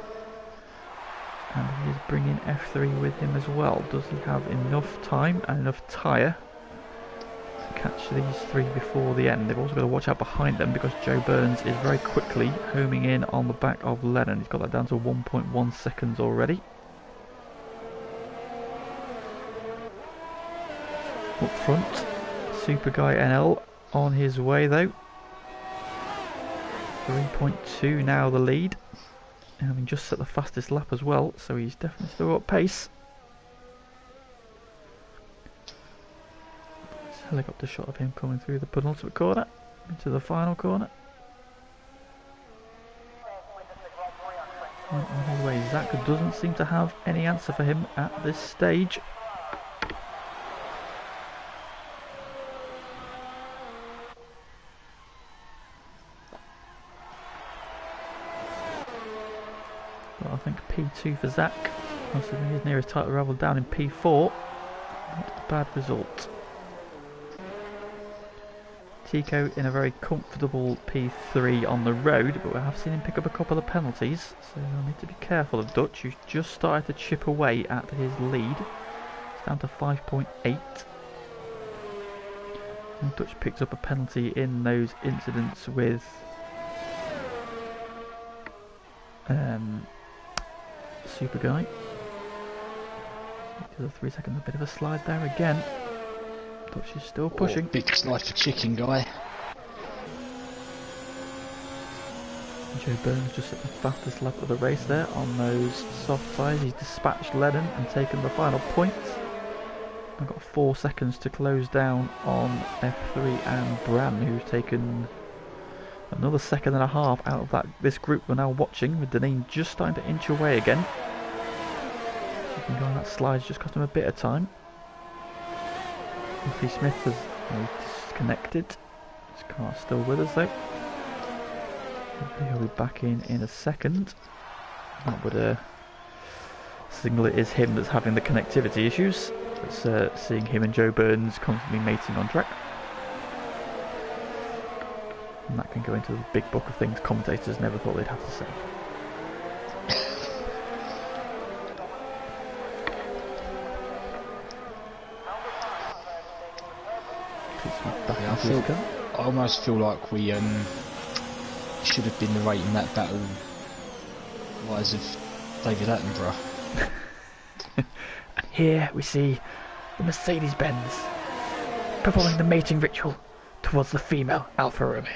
And he is bringing F3 with him as well. Does he have enough time and enough tyre to catch these 3 before the end? They've also got to watch out behind them because Joe Burns is very quickly homing in on the back of Lennon. He's got that down to 1.1 seconds already. Up front, Super Guy NL on his way though. 3.2 now the lead. Having just set the fastest lap as well, so he's definitely still got pace. It's a helicopter shot of him coming through the penultimate corner into the final corner. And on his way, Zach doesn't seem to have any answer for him at this stage. I think P2 for Zach. Considering his nearest title rival down in P4. Not a bad result. Tico in a very comfortable P3 on the road, but we have seen him pick up a couple of penalties, so I need to be careful of Dutch, who's just started to chip away at his lead. It's down to 5.8. And Dutch picks up a penalty in those incidents with Super Guy. Does a 3 second, a bit of a slide there again. Dutch is still pushing. Big slide for Chicken Guy. Joe Burns just at the fastest lap of the race there on those soft tyres. He's dispatched Lennon and taken the final points. I've got 4 seconds to close down on F3 and Bran, who's taken another second and a half out of this group we're now watching, with Deneen just starting to inch away again. Chicken Guy, that slide's just cost him a bit of time. Luffy Smith has disconnected. His car's still with us though. He'll be back in a second. That would signal it is him that's having the connectivity issues. It's seeing him and Joe Burns constantly mating on track. And that can go into the big book of things commentators never thought they'd have to say. I almost feel like we should have been narrating that battle wise of David Attenborough. And here we see the Mercedes-Benz performing the mating ritual towards the female Alfa Romeo.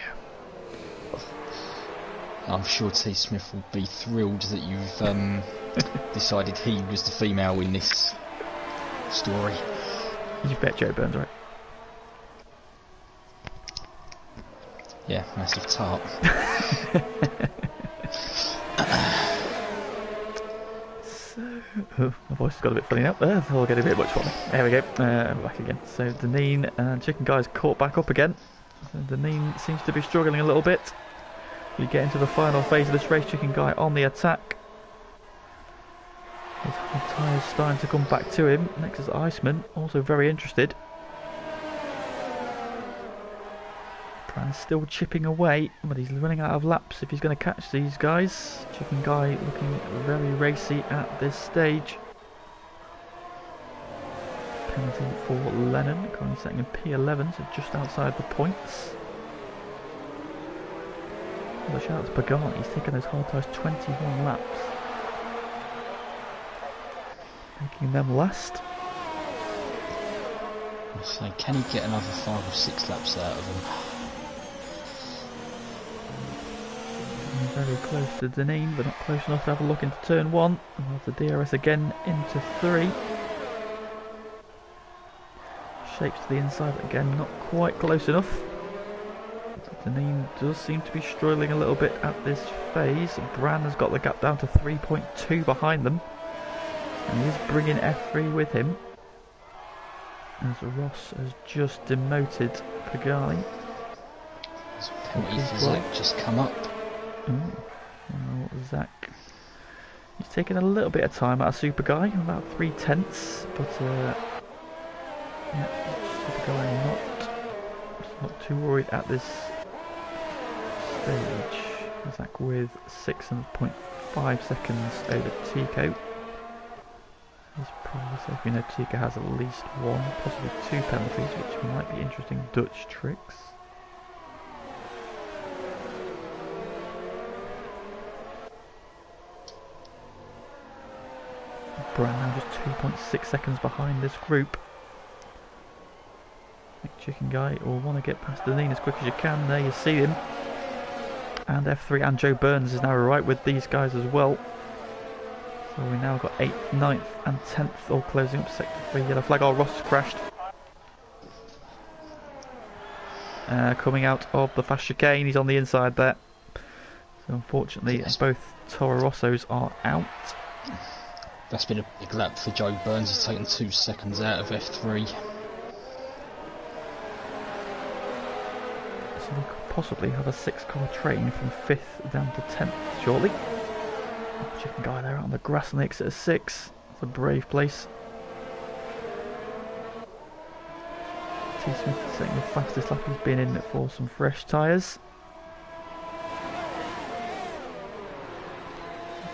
I'm sure T. Smith will be thrilled that you've decided he was the female in this story. You bet Joe Burns, right? Yeah, massive tart. Oh, my voice has got a bit funny now. I'll get a bit much for me. There we go. Back again. So Deneen and Chicken Guy's caught back up again. So Deneen seems to be struggling a little bit. We get into the final phase of this race. Chicken Guy on the attack. His hard tyres starting to come back to him. Next is Iceman, also very interested. Bran's still chipping away, but he's running out of laps if he's going to catch these guys. Chicken Guy looking very racy at this stage. Penalty for Lennon, currently setting in P11, so just outside the points. Well, shout out to Pagani, he's taken those hard tyres 21 laps. Making them last. So can he get another 5 or 6 laps out of them? Very close to Deneen, but not close enough to have a look into turn 1. And we'll have the DRS again into 3. Shapes to the inside, but again not quite close enough. Deneen does seem to be struggling a little bit at this phase. Bran has got the gap down to 3.2 behind them. And he is bringing F3 with him. As Ross has just demoted Pagani. His penalty for Zach just come up. Well, Zach, he's taken a little bit of time out of Super Guy, about 3/10, but yeah, Super Guy not too worried at this stage. Zach with 6.5 seconds over Tico. He's probably safe. We know Tico has at least 1, possibly 2 penalties, which might be interesting Dutch tricks. Bran now just 2.6 seconds behind this group. Chicken Guy will want to get past Deneen as quick as you can. There you see him. And F3 and Joe Burns is now right with these guys as well. So we now got 8th, 9th and 10th all closing up sector 3. Yellow flag. Oh, Ross has crashed. Coming out of the fast chicane. He's on the inside there. So unfortunately both Toro Rossos are out. That's been a big lap for Joe Burns. He's taken 2 seconds out of F3. So we could possibly have a 6-car train from 5th down to 10th shortly. Chicken Guy there out on the grass on the exit of 6. It's a brave place. T. Smith is setting the fastest lap he's been in for some fresh tyres.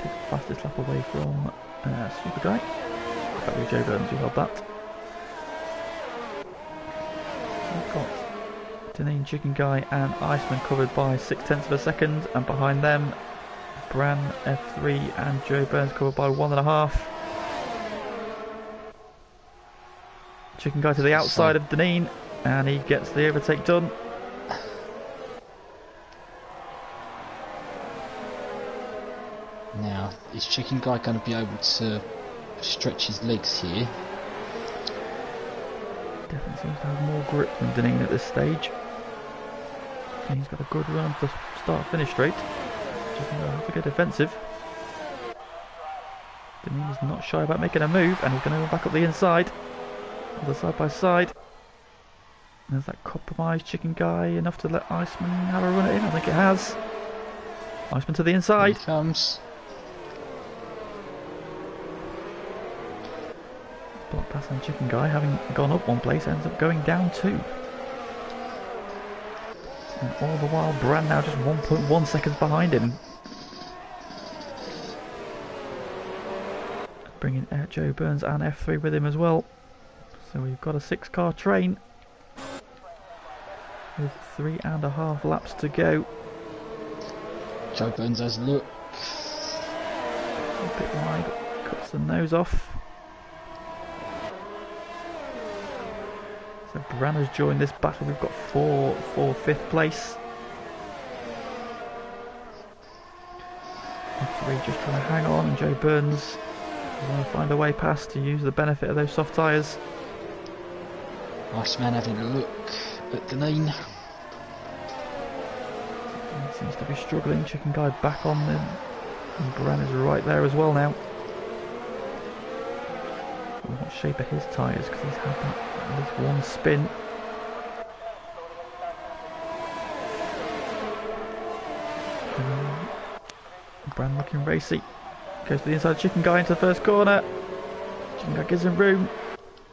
Take the fastest lap away from Super Guy. That was Joe Burns who held that. We've got Deneen, Chicken Guy and Iceman covered by 0.6 of a second, and behind them Bran, F3 and Joe Burns covered by 1.5. Chicken Guy to the outside of Deneen, and he gets the overtake done. Now, is Chicken Guy going to be able to stretch his legs here? Definitely seems to have more grip than Deneen at this stage. And he's got a good run to start finish straight. Chicken Guy has to go defensive. Deneen is not shy about making a move, and he's going to go back up the inside. The side by side. And is that compromised Chicken Guy enough to let Iceman have a run at him? I think it has. Iceman to the inside. Here he comes. Block pass on Chicken Guy, having gone up one place, ends up going down 2. And all the while, Bran now just 1.1 seconds behind him. Bringing Joe Burns and F3 with him as well. So we've got a 6-car train with 3.5 laps to go. Joe Burns has a look. A bit wide, cuts the nose off. So Bran has joined this battle. We've got 4 for 5th place. F3 just trying to hang on, and Joe Burns will find a way past to use the benefit of those soft tyres. Iceman having a look at Deneen. He seems to be struggling. Chicken Guy back on them, and Bran is right there as well now. What shape are his tyres? Because he's had at least one spin. Bran looking racy. Goes to the inside. Chicken Guy into the first corner. Chicken Guy gives him room.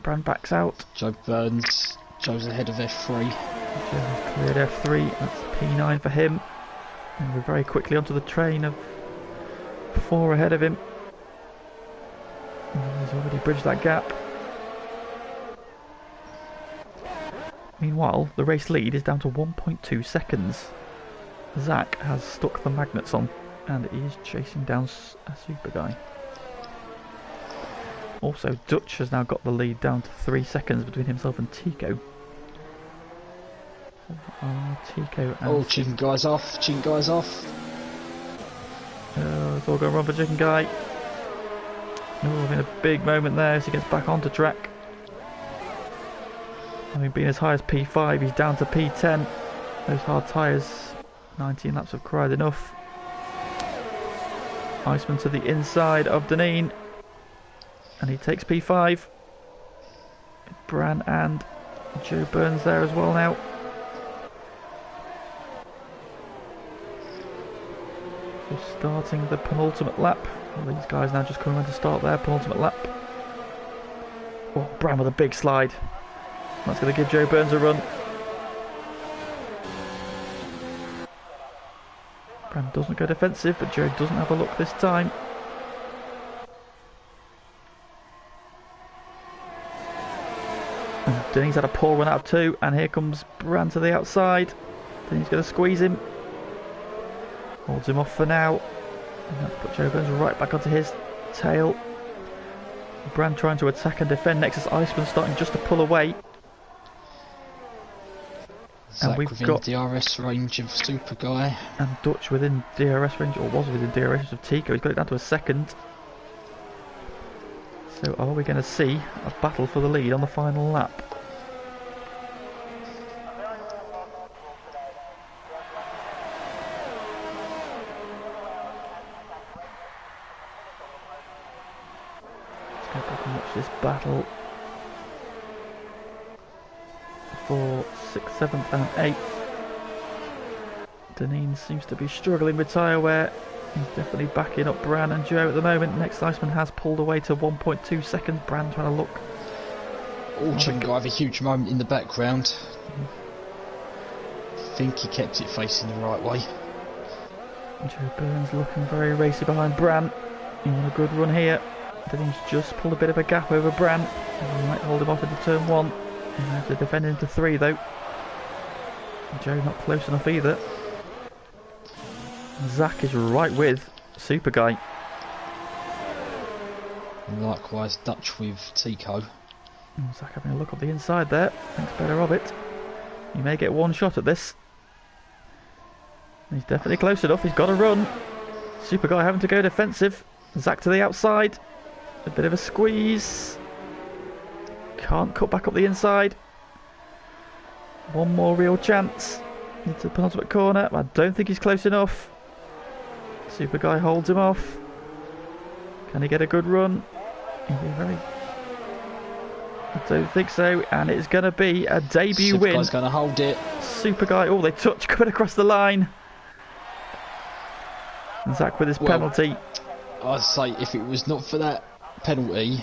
Bran backs out. Joe Burns. Joe's ahead of F3. Joe has cleared F3. That's P9 for him. And we're very quickly onto the train of 4 ahead of him. And he's already bridged that gap. Meanwhile, the race lead is down to 1.2 seconds. Zach has stuck the magnets on and is chasing down a Super Guy. Also, Dutch has now got the lead down to 3 seconds between himself and Tico. Tico and... Oh, Chicken Guy's off. Chicken Guy's off. It's all going wrong for Chicken Guy. Oh, having a big moment there as he gets back onto track. Having been as high as P5, he's down to P10. Those hard tyres, 19 laps have cried enough. Iceman to the inside of Deneen, and he takes P5. Bran and Joe Burns there as well now. Just starting the penultimate lap. Well, these guys now just coming in to start their penultimate lap. Oh, Bran with a big slide. That's going to give Joe Burns a run. Bran doesn't go defensive, but Joe doesn't have a look this time. Deneen's had a poor run out of 2, and here comes Bran to the outside. Deneen's going to squeeze him. Holds him off for now. And that's put Joe Burns right back onto his tail. Bran trying to attack and defend next as Iceman starting just to pull away. Zach and we've within got DRS range of Super Guy. And Dutch within DRS range, or was within DRS range of Tico. He's got it down to a second. So are we going to see a battle for the lead on the final lap? Let's go back and watch this battle for 6th, 7th and 8th. Deneen seems to be struggling with tyre wear. He's definitely backing up Bran and Joe at the moment. Next Iceman has pulled away to 1.2 seconds. Bran trying to look. Oh, Chicken Guy have a huge moment in the background. I think he kept it facing the right way. Joe Burns looking very racy behind Bran. He won a good run here. Deneen's just pulled a bit of a gap over Bran. He might hold him off into turn 1. He has to defend into 3 though. Joe not close enough either. Zach is right with Super Guy. And likewise, Dutch with Tico. Zach having a look up the inside there. Thinks better of it. He may get one shot at this. He's definitely close enough. He's got to run. Super Guy having to go defensive. Zach to the outside. A bit of a squeeze. Can't cut back up the inside. One more real chance. Into the penultimate corner. I don't think he's close enough. Super Guy holds him off. Can he get a good run? I don't think so, and it's going to be a debut win. Super Guy's going to hold it. Super Guy, oh, they touch coming across the line. And Zach with his penalty. I'd say if it was not for that penalty,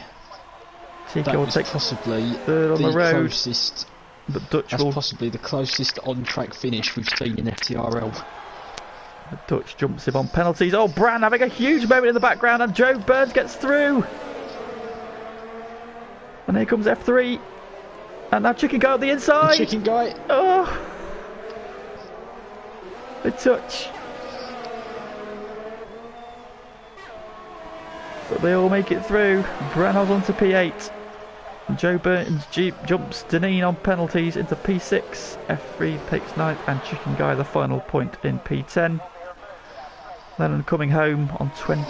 Tico that will was take possibly third on the road. Closest. But Dutch That's will... possibly the closest on-track finish we've seen in FTRL. Dutch jumps him on penalties. Oh, Bran having a huge moment in the background, and Joe Burns gets through. And here comes F3. And now Chicken Guy on the inside. The Chicken Guy. Oh. A touch. But they all make it through. Bran holds on to P8. Joe Burns jumps Deneen on penalties into P6. F3 takes 9th, and Chicken Guy the final point in P10. Lennon coming home on Chicken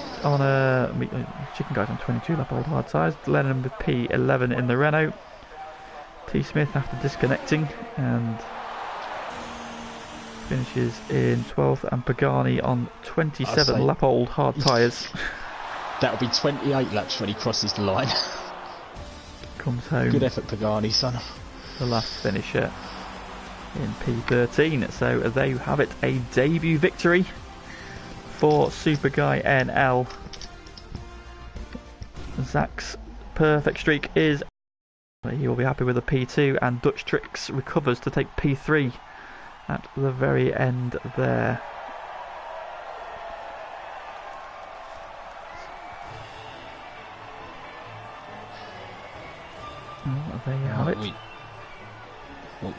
Guy's on 22 lap old hard tyres. Lennon with P11 in the Renault. T Smith after disconnecting and finishes in 12th, and Pagani on 27 lap old hard tyres. That'll be 28 laps when he crosses the line. Comes home. Good effort, Pagani, son. The last finisher in P13. So there you have it, a debut victory for Super Guy NL. Zach's perfect streak is... He will be happy with a P2, and Dutch Tricks recovers to take P3 at the very end there. Well, there you have it.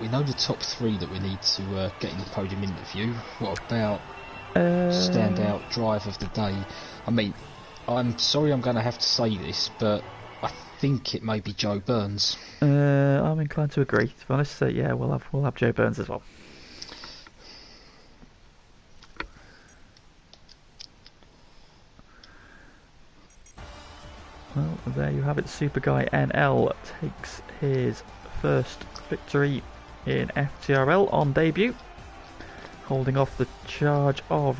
We know the top 3 that we need to get in the podium interview. What about standout drive of the day? I mean, I'm sorry I'm going to have to say this, but I think it may be Joe Burns. I'm inclined to agree. To be honest, yeah, we'll have Joe Burns as well. Well, there you have it. Super Guy NL takes his first victory in FTRL on debut, holding off the charge of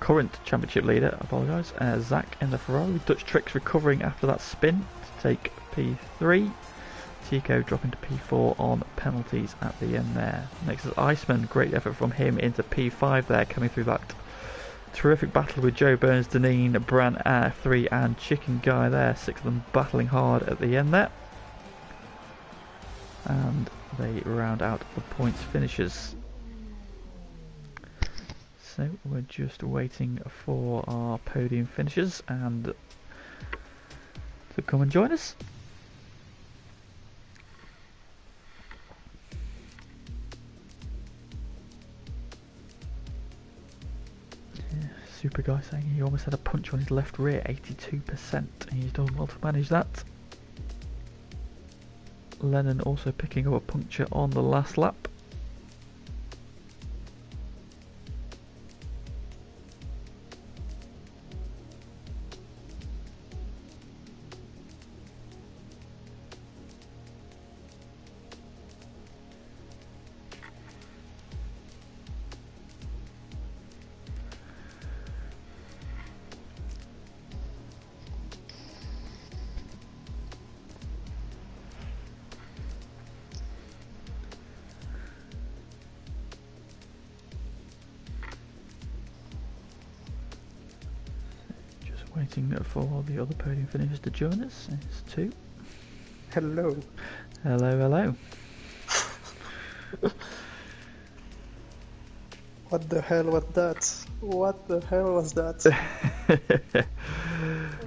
current championship leader, I apologise, Zach in the Ferrari. Dutch Tricks recovering after that spin to take P3. Tico dropping to P4 on penalties at the end there. Next is Iceman, great effort from him into P5 there, coming through that terrific battle with Joe Burns, Deneen, Bran, F3 and Chicken Guy there. 6 of them battling hard at the end there. And they round out the points finishes. So we're just waiting for our podium finishers and to come and join us. Super Guy saying he almost had a punch on his left rear, 82%. He's done well to manage that. Lennon also picking up a puncture on the last lap. Waiting for the other podium finishers to join us. It's 2. Hello. Hello, hello. What the hell was that? What the hell was that?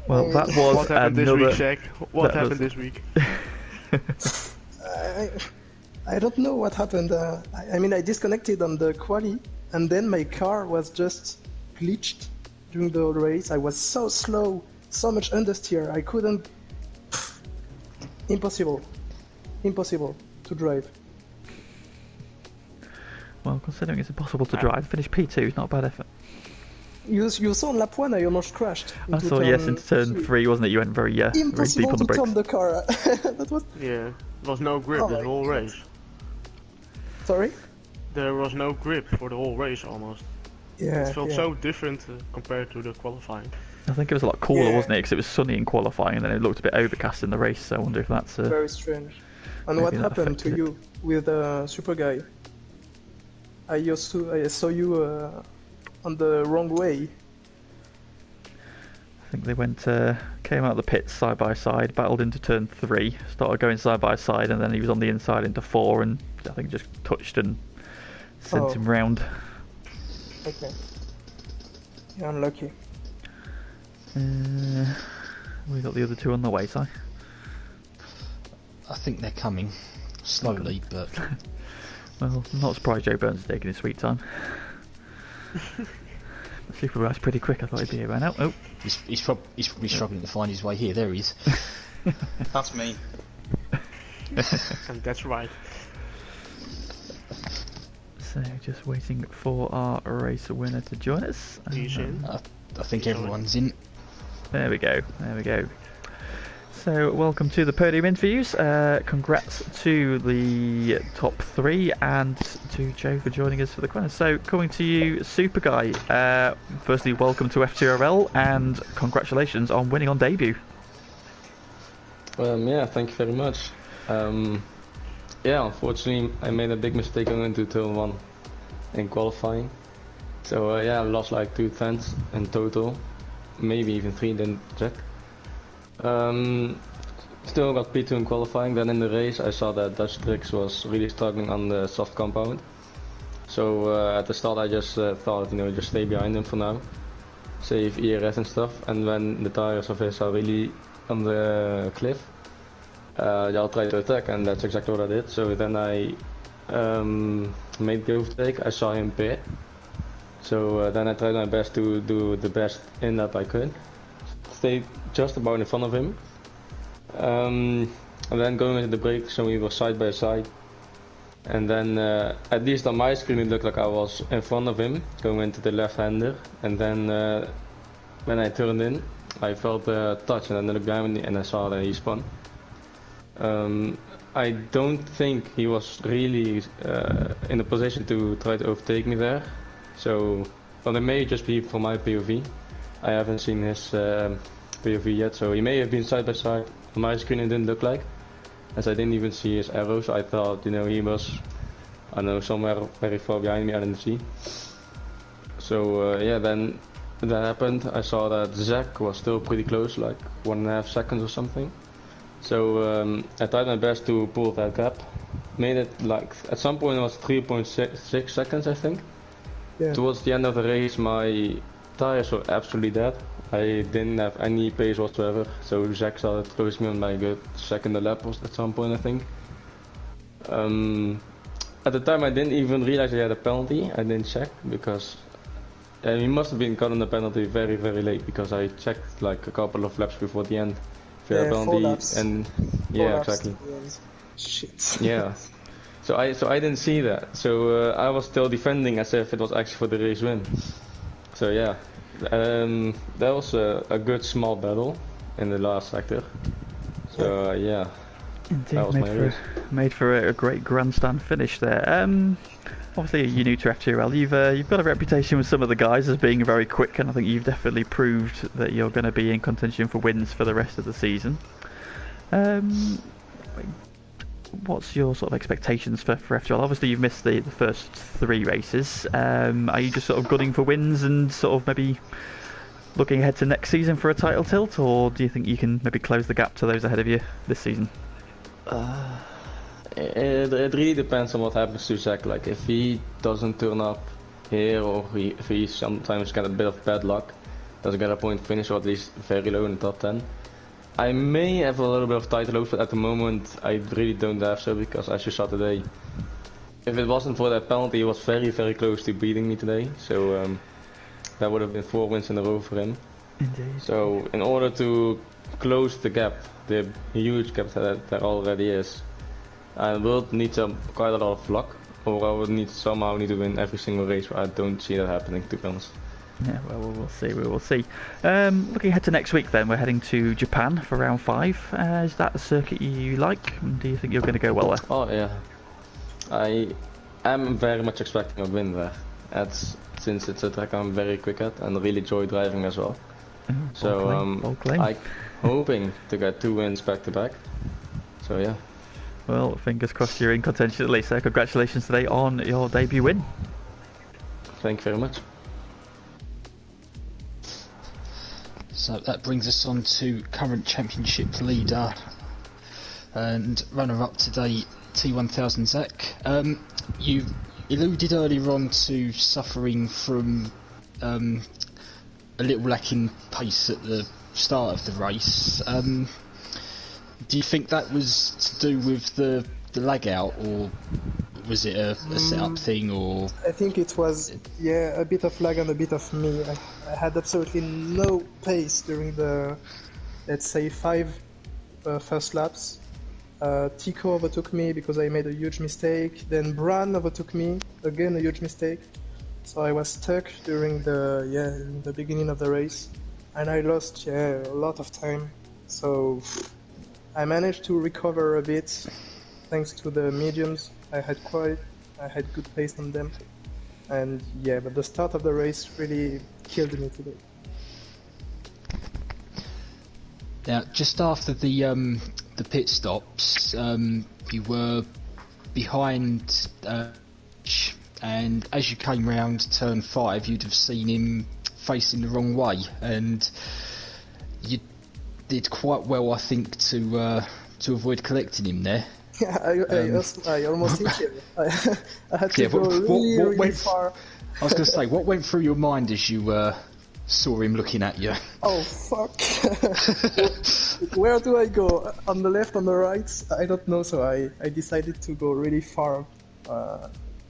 Well, that was what happened another... this week, Shaq? What happened this week? I don't know what happened. I mean, I disconnected on the quali, and then my car was just glitched during the whole race. I was so slow, so much understeer. I couldn't. Impossible to drive. Well, considering it's impossible to drive, finish P2 is not a bad effort. You saw on lap 1 I almost crashed. I saw, yes, into turn 3, wasn't it? You went very very deep Impossible on the to brakes. turn the car. That was. Yeah, there was no grip Oh the my whole God. race. Sorry? There was no grip for the whole race almost. Yeah. It felt yeah. so different compared to the qualifying. I think it was a lot cooler, Yeah. wasn't it? Because it was sunny in qualifying, and then it looked a bit overcast in the race. So I wonder if that's Very strange. And maybe what that happened to affected you with Super Guy? I saw you on the wrong way. I think they went, came out of the pits side by side, battled into turn 3, started going side by side, and then he was on the inside into 4, and I think just touched and sent Oh. him round. Okay. You're unlucky. We got the other two on the way, Si. I think they're coming slowly, but Well, I'm not surprised Joe Burns is taking his sweet time. The Superbike's pretty quick. I thought he'd be here by now. Oh, he's probably struggling to find his way here. There he is. That's me. And that's right. so just waiting for our race winner to join us. He's in. I think everyone's in. There we go. There we go. So, welcome to the podium interviews. Congrats to the top 3 and to Joe for joining us for the quiz. So, coming to you, Super Guy. Firstly, welcome to FTRL and congratulations on winning on debut. Yeah, thank you very much. Yeah, unfortunately, I made a big mistake going into turn 1 in qualifying. So yeah, I lost like 2 tenths in total, maybe even 3, didn't check. Still got P2 in qualifying. Then in the race I saw that Dutch Tricks was really struggling on the soft compound. So at the start I just thought, just stay behind him for now, save ERS and stuff. And when the tires of his are really on the cliff, I'll try to attack, and that's exactly what I did. So then I made the overtake. I saw him pit. So then I tried my best to do the best in lap I could. Stayed just about in front of him. And then going into the break, so we were side by side. And then at least on my screen it looked like I was in front of him, going into the left-hander. And then when I turned in, I felt a touch, and then I looked behind me and I saw that he spun. I don't think he was really in a position to try to overtake me there. So, well, it may just be from my POV. I haven't seen his POV yet, so he may have been side by side. On my screen it didn't look like, as I didn't even see his arrows. I thought, he was, I don't know, somewhere very far behind me. I didn't see. So yeah, then that happened. I saw that Zach was still pretty close, like 1.5 seconds or something. So I tried my best to pull that gap. Made it like, at some point it was 3.6 seconds, I think. Yeah. Towards the end of the race, my tires were absolutely dead. I didn't have any pace whatsoever, so Zach started closing me on my good second lap at some point, I think. At the time I didn't even realize he had a penalty. I didn't check, because he must have been caught on the penalty very, very late, because I checked like a couple of laps before the end. If you had a 4 penalty, laps. and 4 yeah, laps exactly. to the end. Shit. Yeah. So I didn't see that. So I was still defending as if it was actually for the race win. So yeah, that was a good small battle in the last sector. So yeah, Indeed, that was my race. made for a great grandstand finish there. Obviously, you're new to FTRL. You've got a reputation with some of the guys as being very quick, and I think you've definitely proved that you're going to be in contention for wins for the rest of the season. What's your sort of expectations for FTRL? Obviously, you've missed the first 3 races. Are you just sort of gunning for wins and sort of maybe looking ahead to next season for a title tilt, or do you think you can maybe close the gap to those ahead of you this season? It really depends on what happens to Zach. Like, if he doesn't turn up here, or if he sometimes get a bit of bad luck, doesn't get a point finish, or at least very low in the top 10, I may have a little bit of tight load, but at the moment I really don't have so, because as you saw today, if it wasn't for that penalty, he was very, very close to beating me today. So that would have been 4 wins in a row for him. Indeed. So in order to close the gap, the huge gap that there already is, I will need quite a lot of luck, or I will somehow need to win every single race. But I don't see that happening, to be honest. Yeah, well, we'll see. We will see. Looking ahead to next week, then we're heading to Japan for round 5. Is that a circuit you like? Do you think you're going to go well there? Oh yeah, I am very much expecting a win there. Since it's a track I'm very quick at and really enjoy driving as well. So bold claim. I'm hoping to get 2 wins back to back. So yeah. Well, fingers crossed you're in contention at least. So congratulations today on your debut win. Thank you very much. So that brings us on to current championship leader and runner-up today, T1000 Zach. You alluded earlier on to suffering from a little lack in pace at the start of the race. Do you think that was to do with the lag out, or was it a setup thing, or...? I think it was, yeah, a bit of lag and a bit of me. I had absolutely no pace during the, let's say, 5 first laps. Tico overtook me because I made a huge mistake. Then Bran overtook me, again a huge mistake. So I was stuck during the beginning of the race, and I lost a lot of time. So I managed to recover a bit thanks to the mediums. I had good pace on them, and yeah, but the start of the race really killed me today. Now, just after the pit stops, you were behind, and as you came round turn 5, you'd have seen him facing the wrong way, and you did quite well, I think, to avoid collecting him there. Yeah, I almost hit him. I had to go really far. I was going to say, what went through your mind as you saw him looking at you? Oh fuck! Where do I go? On the left, on the right? I don't know. So I decided to go really far,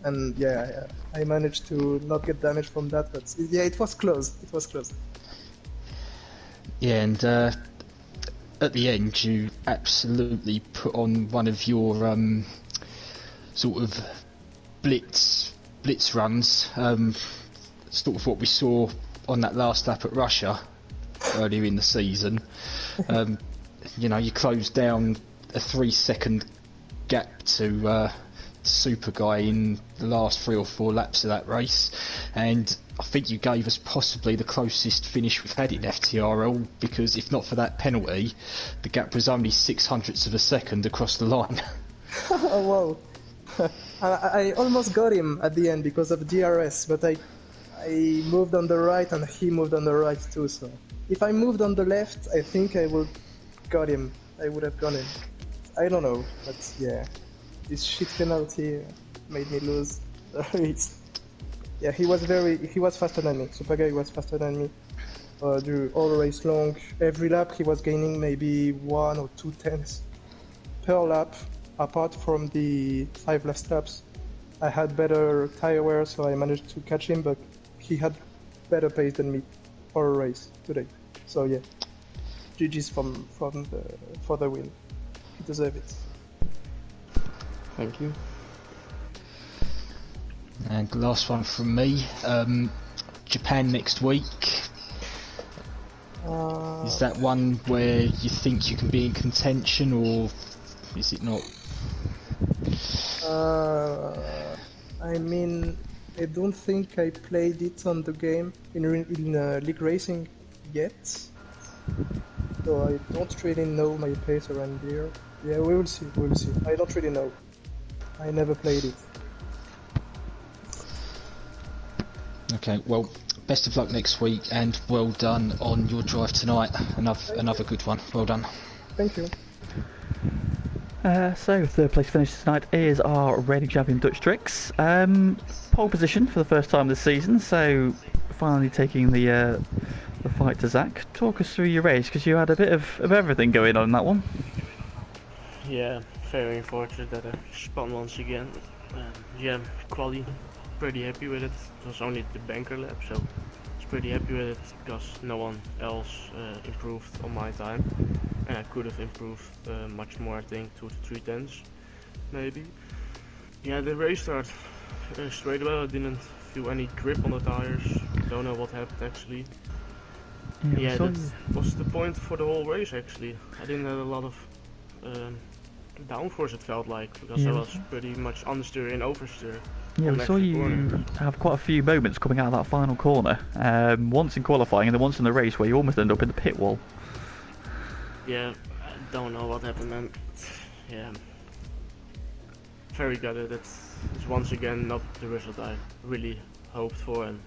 and yeah, I managed to not get damaged from that. But yeah, it was close. It was close. Yeah, and at the end, you absolutely put on one of your sort of blitz runs, sort of what we saw on that last lap at Russia earlier in the season. You know, you closed down a 3-second gap to Super Guy in the last 3 or 4 laps of that race, and I think you gave us possibly the closest finish we've had in FTRL, because if not for that penalty, the gap was only 0.06 of a second across the line. Oh wow! I almost got him at the end because of DRS, but I moved on the right and he moved on the right too. So if I moved on the left, I think I would got him. I would have got him. I don't know, but yeah, this shit penalty made me lose the race. Yeah, he was faster than me. Super Guy was faster than me. During all race long, every lap he was gaining maybe 1 or 2 tenths per lap. Apart from the 5 last laps, I had better tire wear, so I managed to catch him. But he had better pace than me for a race today. So yeah, GG's for the win. He deserved it. Thank you. And the last one from me, Japan next week. Is that one where you think you can be in contention, or is it not? I mean, I don't think I played it on the game in league racing yet, so I don't really know my pace around here. Yeah, we will see. I don't really know. I never played it. Okay, well, best of luck next week, and well done on your drive tonight. Another good one. Well done. Thank you. So, third place finish tonight is our reigning champion Dutch Tricks. Pole position for the first time this season, so finally taking the the fight to Zach. Talk us through your race, because you had a bit of everything going on in that one. Yeah, very unfortunate that I spun once again. Yeah, quali, pretty happy with it. It was only the banker lap, so I was pretty happy with it because no one else improved on my time. And I could have improved much more, I think, 2 to 3 tenths, maybe. Yeah, the race start straight away. I didn't feel any grip on the tires. Don't know what happened actually. Yeah, that was the point for the whole race actually. I didn't have a lot of downforce, it felt like, because I was pretty much understeer and oversteer. Yeah, we saw you have quite a few moments coming out of that final corner. Once in qualifying and then once in the race where you almost end up in the pit wall. Yeah, I don't know what happened, man. Yeah, very gutted. It's once again not the result I really hoped for, and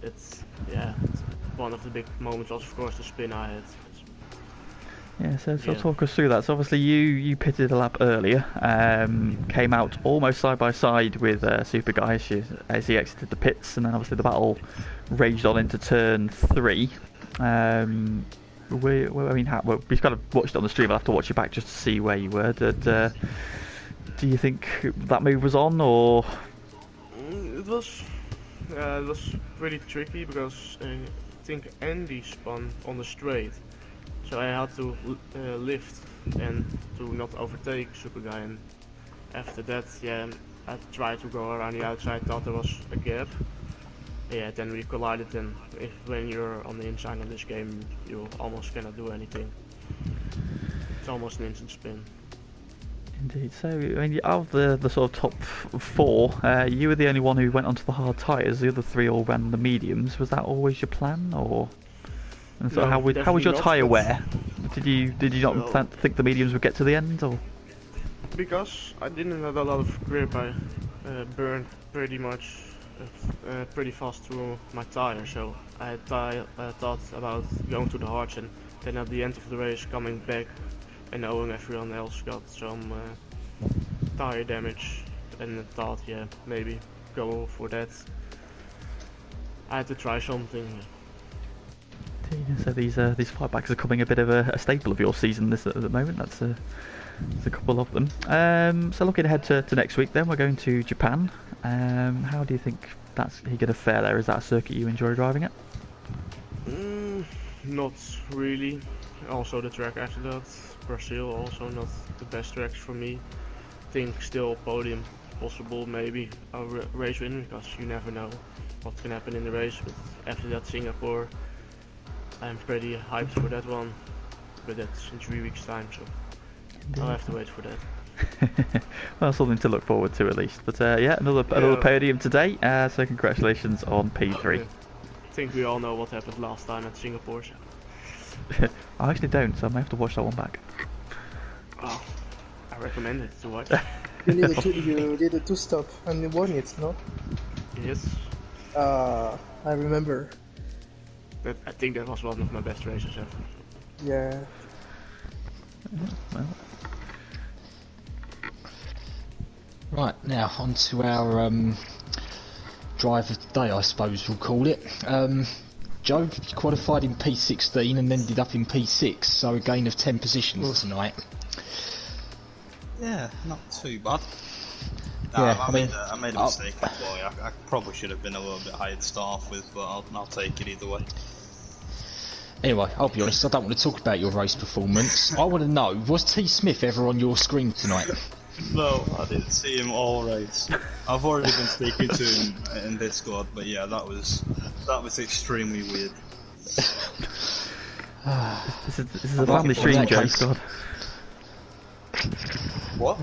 it's one of the big moments was of course the spin I had. Yeah, so talk us through that. So obviously you pitted a lap earlier, came out almost side by side with Super Guy as he exited the pits, and then obviously the battle raged on into turn 3. We've kind of watched it on the stream. I'll have to watch it back just to see where you were. Do you think that move was on, or? It was pretty tricky because I think Andy spun on the straight. So I had to lift and to not overtake Super Guy, and after that, yeah, I tried to go around the outside, thought there was a gap. Yeah, then we collided, and when you're on the inside of this game, you almost cannot do anything. It's almost an instant spin. Indeed. So, I mean, of the sort of top 4, you were the only one who went onto the hard tyres. The other 3 all ran the mediums. Was that always your plan, or? And so, No, how was your not, tyre wear? Did you not think the mediums would get to the end, or? Because I didn't have a lot of grip, I burned pretty much pretty fast through my tire. So I thought about going to the hards, and then at the end of the race coming back and knowing everyone else got some tire damage, and I thought, yeah, maybe go for that. I had to try something. So these fightbacks are becoming a bit of a staple of your season at the moment. That's a couple of them. So looking ahead to next week, then we're going to Japan. How do you think that's going to fare there? Is that a circuit you enjoy driving at? Not really. Also the track after that, Brazil, also not the best tracks for me. Think still podium possible, maybe a race win, because you never know what can happen in the race. But after that, Singapore, I'm pretty hyped for that one, but that's in 3 weeks time, so I'll have to wait for that. Well, something to look forward to at least. But yeah, another podium today. So congratulations on P3. I think we all know what happened last time at Singapore. So. I actually don't, so I may have to watch that one back. Oh, I recommend it to watch. You did a 2-stop and you won it, no? Yes. I remember. I think that was one of my best races ever. Yeah. Well. Right, now on to our drive of the day, I suppose we'll call it. Joe, you qualified in P16 and ended up in P6, so a gain of 10 positions tonight. Yeah, not too bad. Yeah, I made a mistake. I probably should have been a little bit higher to start off with, but I'll take it either way. Anyway, I'll be honest, I don't want to talk about your race performance. I want to know, was T. Smith ever on your screen tonight? No, I didn't see him all race. I've already been speaking to him in Discord, but yeah, that was extremely weird. This is a family stream, Joe. God. What?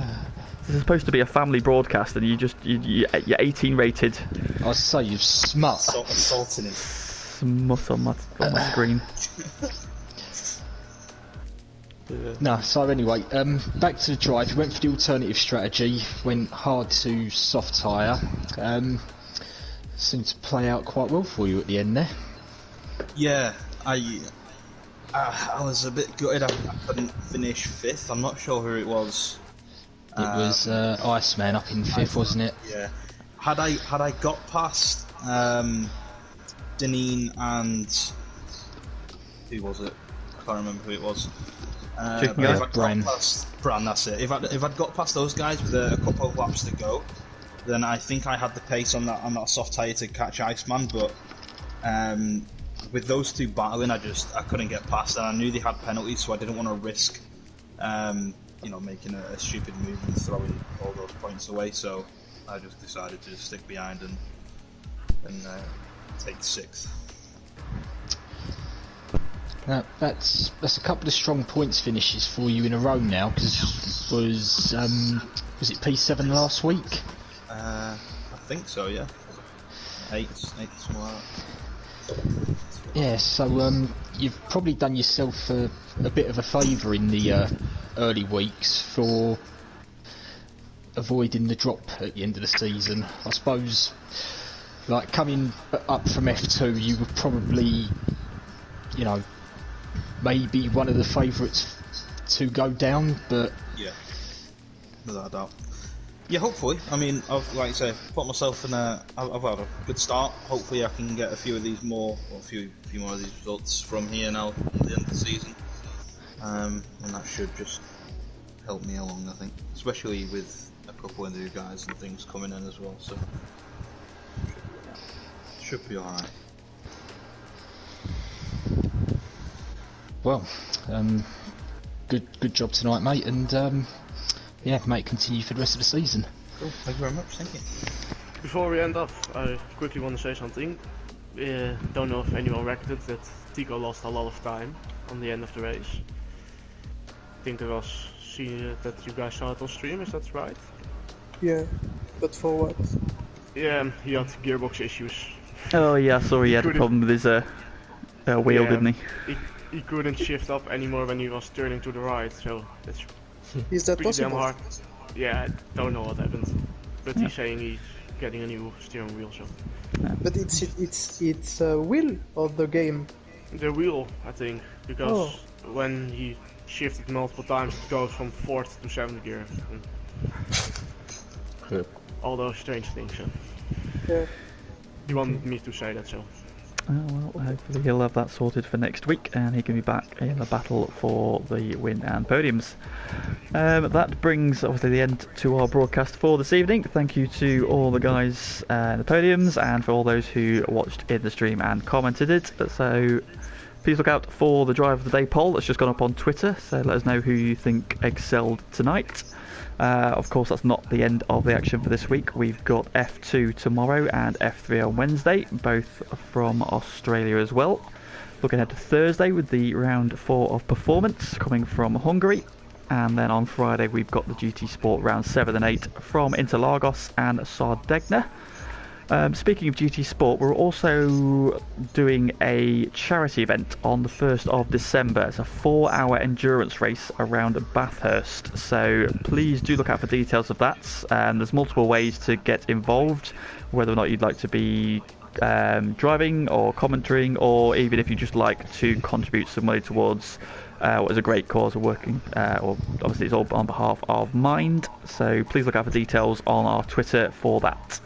This is supposed to be a family broadcast, and you're 18 rated. I say you've smut. Assaulting him. Smut on my screen. No, so anyway, back to the drive. You went for the alternative strategy, went hard to soft tyre. Seemed to play out quite well for you at the end there. Yeah, I was a bit gutted I couldn't finish 5th. I'm not sure who it was. It was Iceman up in 5th, wasn't it? Yeah. Had I got past Deneen and who was it? I can't remember who it was. Chicken But guy? if I'd Bran. got past Bran, that's it. If I'd got past those guys with a couple of laps to go, then I think I had the pace on that soft tyre to catch Iceman. But with those two battling, I couldn't get past, and I knew they had penalties, so I didn't want to risk, making a stupid move and throwing all those points away. So I just decided to stick behind and take 6th. Now, that's a couple of strong points finishes for you in a row now. Because was it P7 last week? I think so, yeah. 8 somewhere. Yeah, so you've probably done yourself a bit of a favour in the early weeks for avoiding the drop at the end of the season. I suppose, like, coming up from F2, you were probably, maybe one of the favourites to go down, but... Yeah, without a doubt. Yeah, hopefully. I mean, like I say, put myself in I've had a good start. Hopefully I can get a few more of these results from here now at the end of the season. And that should just help me along, I think. Especially with a couple of new guys and things coming in as well, so... Should be alright. Well, good job tonight, mate, and mate, continue for the rest of the season. Cool, thank you very much, thank you. Before we end off, I quickly want to say something. Don't know if anyone recorded that Tico lost a lot of time on the end of the race. I think there was that you guys saw it on stream, is that right? Yeah, but for what? Yeah, he had gearbox issues. Oh yeah, sorry, he had a problem with his wheel, Yeah, didn't he couldn't shift up anymore when he was turning to the right, so that's Is that pretty possible? damn hard. Yeah, I don't know what happened, but he's saying he's getting a new steering wheel, so... But it's a wheel of the game. The wheel, I think, because when he shifted multiple times, it goes from 4th to 7th gear. And all those strange things, so... Yeah. He wanted me to say that, so... Oh, well, hopefully he'll have that sorted for next week and he can be back in the battle for the win and podiums. That brings obviously the end to our broadcast for this evening. Thank you to all the guys in the podiums and for all those who watched in the stream and commented it. So please look out for the Drive of the Day poll that's just gone up on Twitter, so let us know who you think excelled tonight. Of course, that's not the end of the action for this week. We've got F2 tomorrow and F3 on Wednesday, both from Australia as well. Looking ahead to Thursday with the round 4 of performance coming from Hungary. And then on Friday we've got the GT Sport round 7 and 8 from Interlagos and Sardegna. Speaking of GT Sport, we're also doing a charity event on the 1st of December. It's a 4-hour endurance race around Bathurst, so please do look out for details of that. There's multiple ways to get involved, whether or not you'd like to be driving or commentating, or even if you just like to contribute some money towards what is a great cause of working, obviously it's all on behalf of Mind, so please look out for details on our Twitter for that.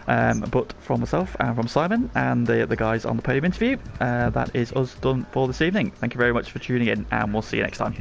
But from myself and from Simon and the guys on the podium interview, that is us done for this evening. Thank you very much for tuning in, and we'll see you next time.